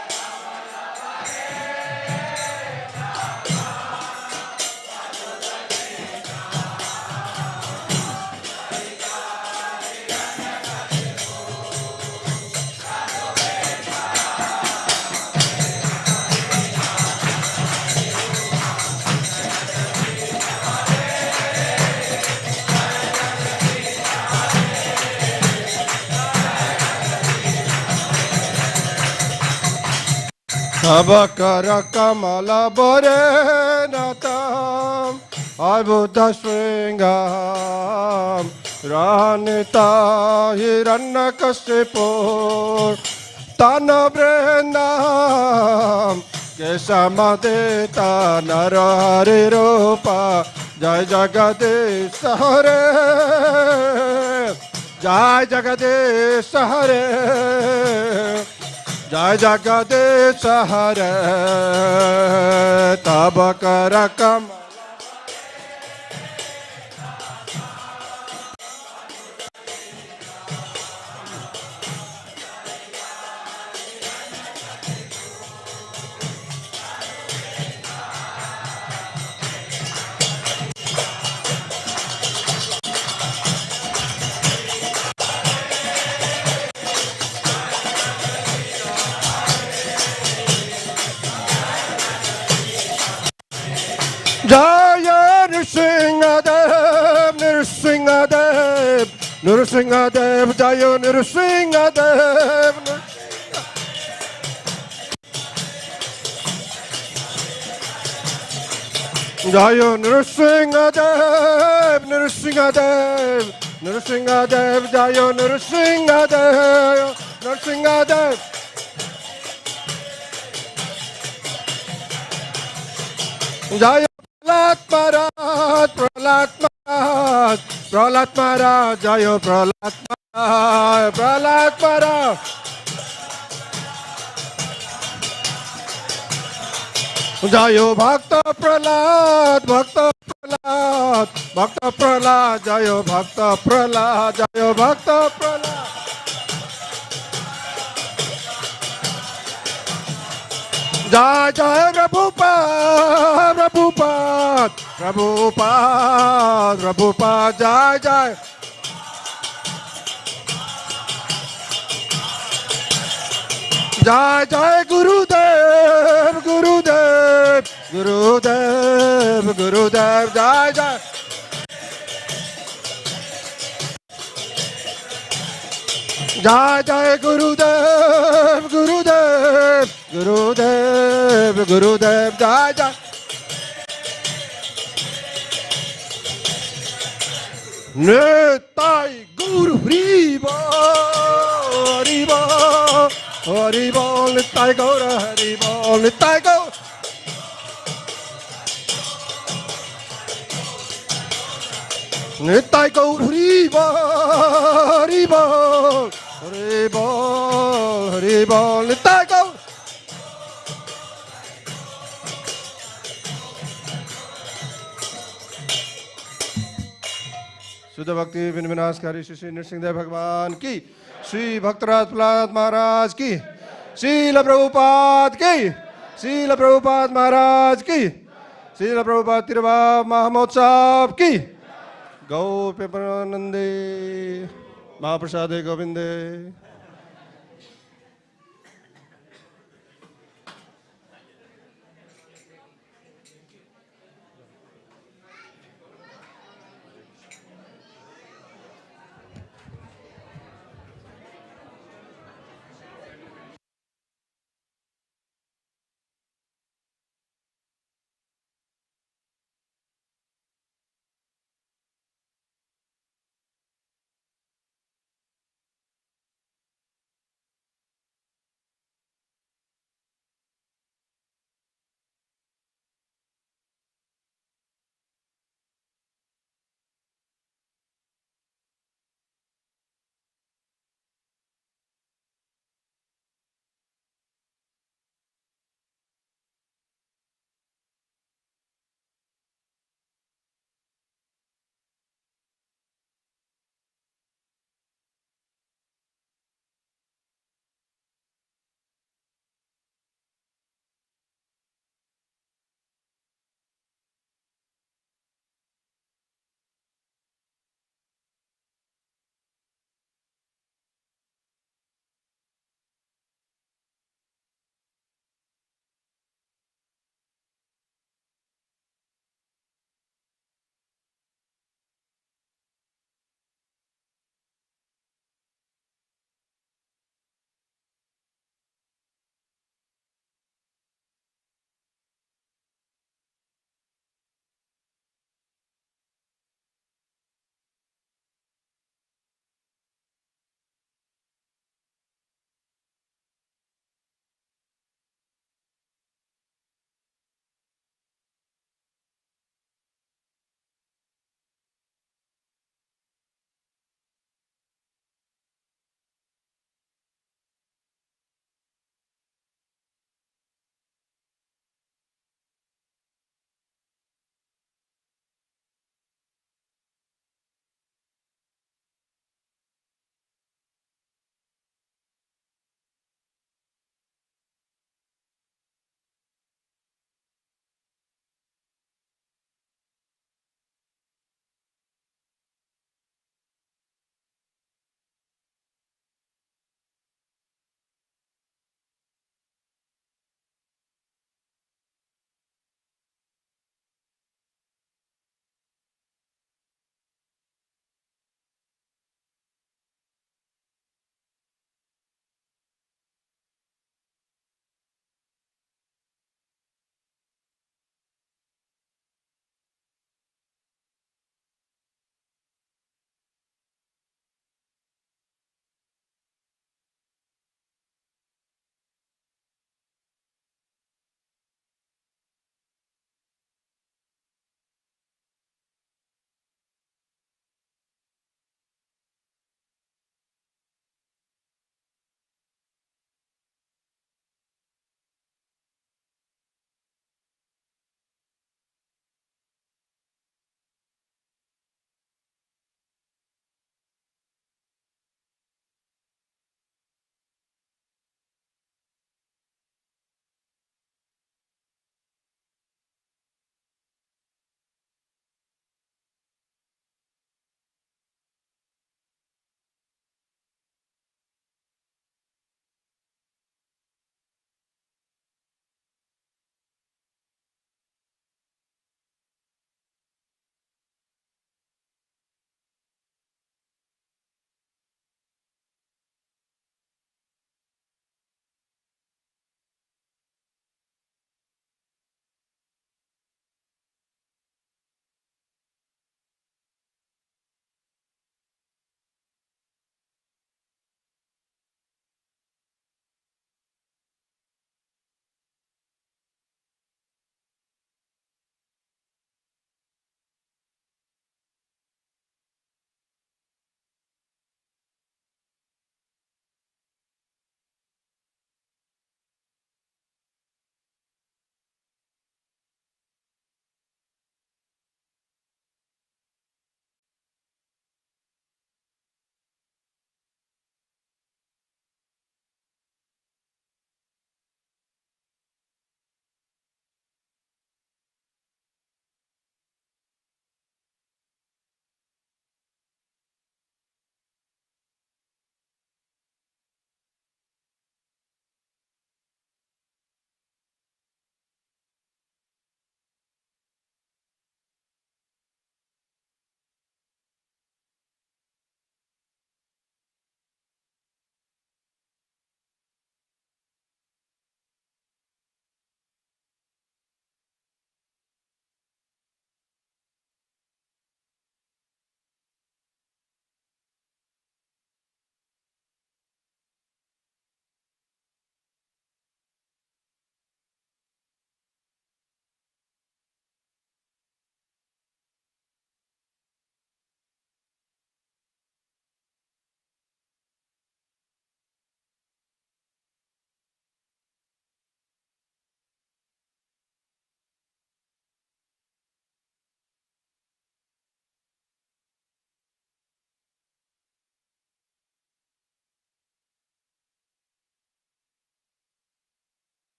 Abakara Kamala Bare Natam Advuta Sringam Ranita Hiranyakasipur Tana Brindam Kesamadeta Narahari Rupa Jai Jagadisha Hare Jai Jagadisha Hare Jai Jagadisha Hare Tabakara Kamala Jaya Nrsingadev, Nrsingadev, Nrsingadev, Jaya Nrsingadev. Jaya Nrsingadev, Nrsingadev, Nrsingadev, Jaya Nrsingadev, Nrsingadev. Jaya Prahlad Maharaj, Prahlad Maharaj, Prahlad Maharaj, Jaya Prahlad Maharaj, Prahlad Maharaj. Jaya Bhakta Prahlad, Bhakta Prahlad, Bhakta Prahlad, Jaya Bhakta Prahlad, Jaya Bhakta Prahlad. Jai Jai Prabhupada, Prabhupada, Prabhupada, Prabhupada, Jai Jai. Jai Jai Gurudev, Gurudev, Gurudev, Gurudev, Jai Jai. Jai Jai Gurudev, Gurudev, Gurudev, Gurudev, Jai Jai. Nitai Guru Haribo, Haribo, Haribo, Nitai Gaura Haribo, Nitai Gaura. Nitai Gaura Haribo, Haribo, Haribo, Haribo, Nitai Gaura. शुद्ध भक्ति विनाशकारी श्री नृसिंहदेव भगवान की, श्री भक्तराज प्रहलाद महाराज की, श्रील प्रभुपाद की, श्रील प्रभुपाद महाराज की, श्रील प्रभुपाद तिरुभाव महामहोत्सव की। गौ पेपरानंदे महाप्रसादे गोविंदे।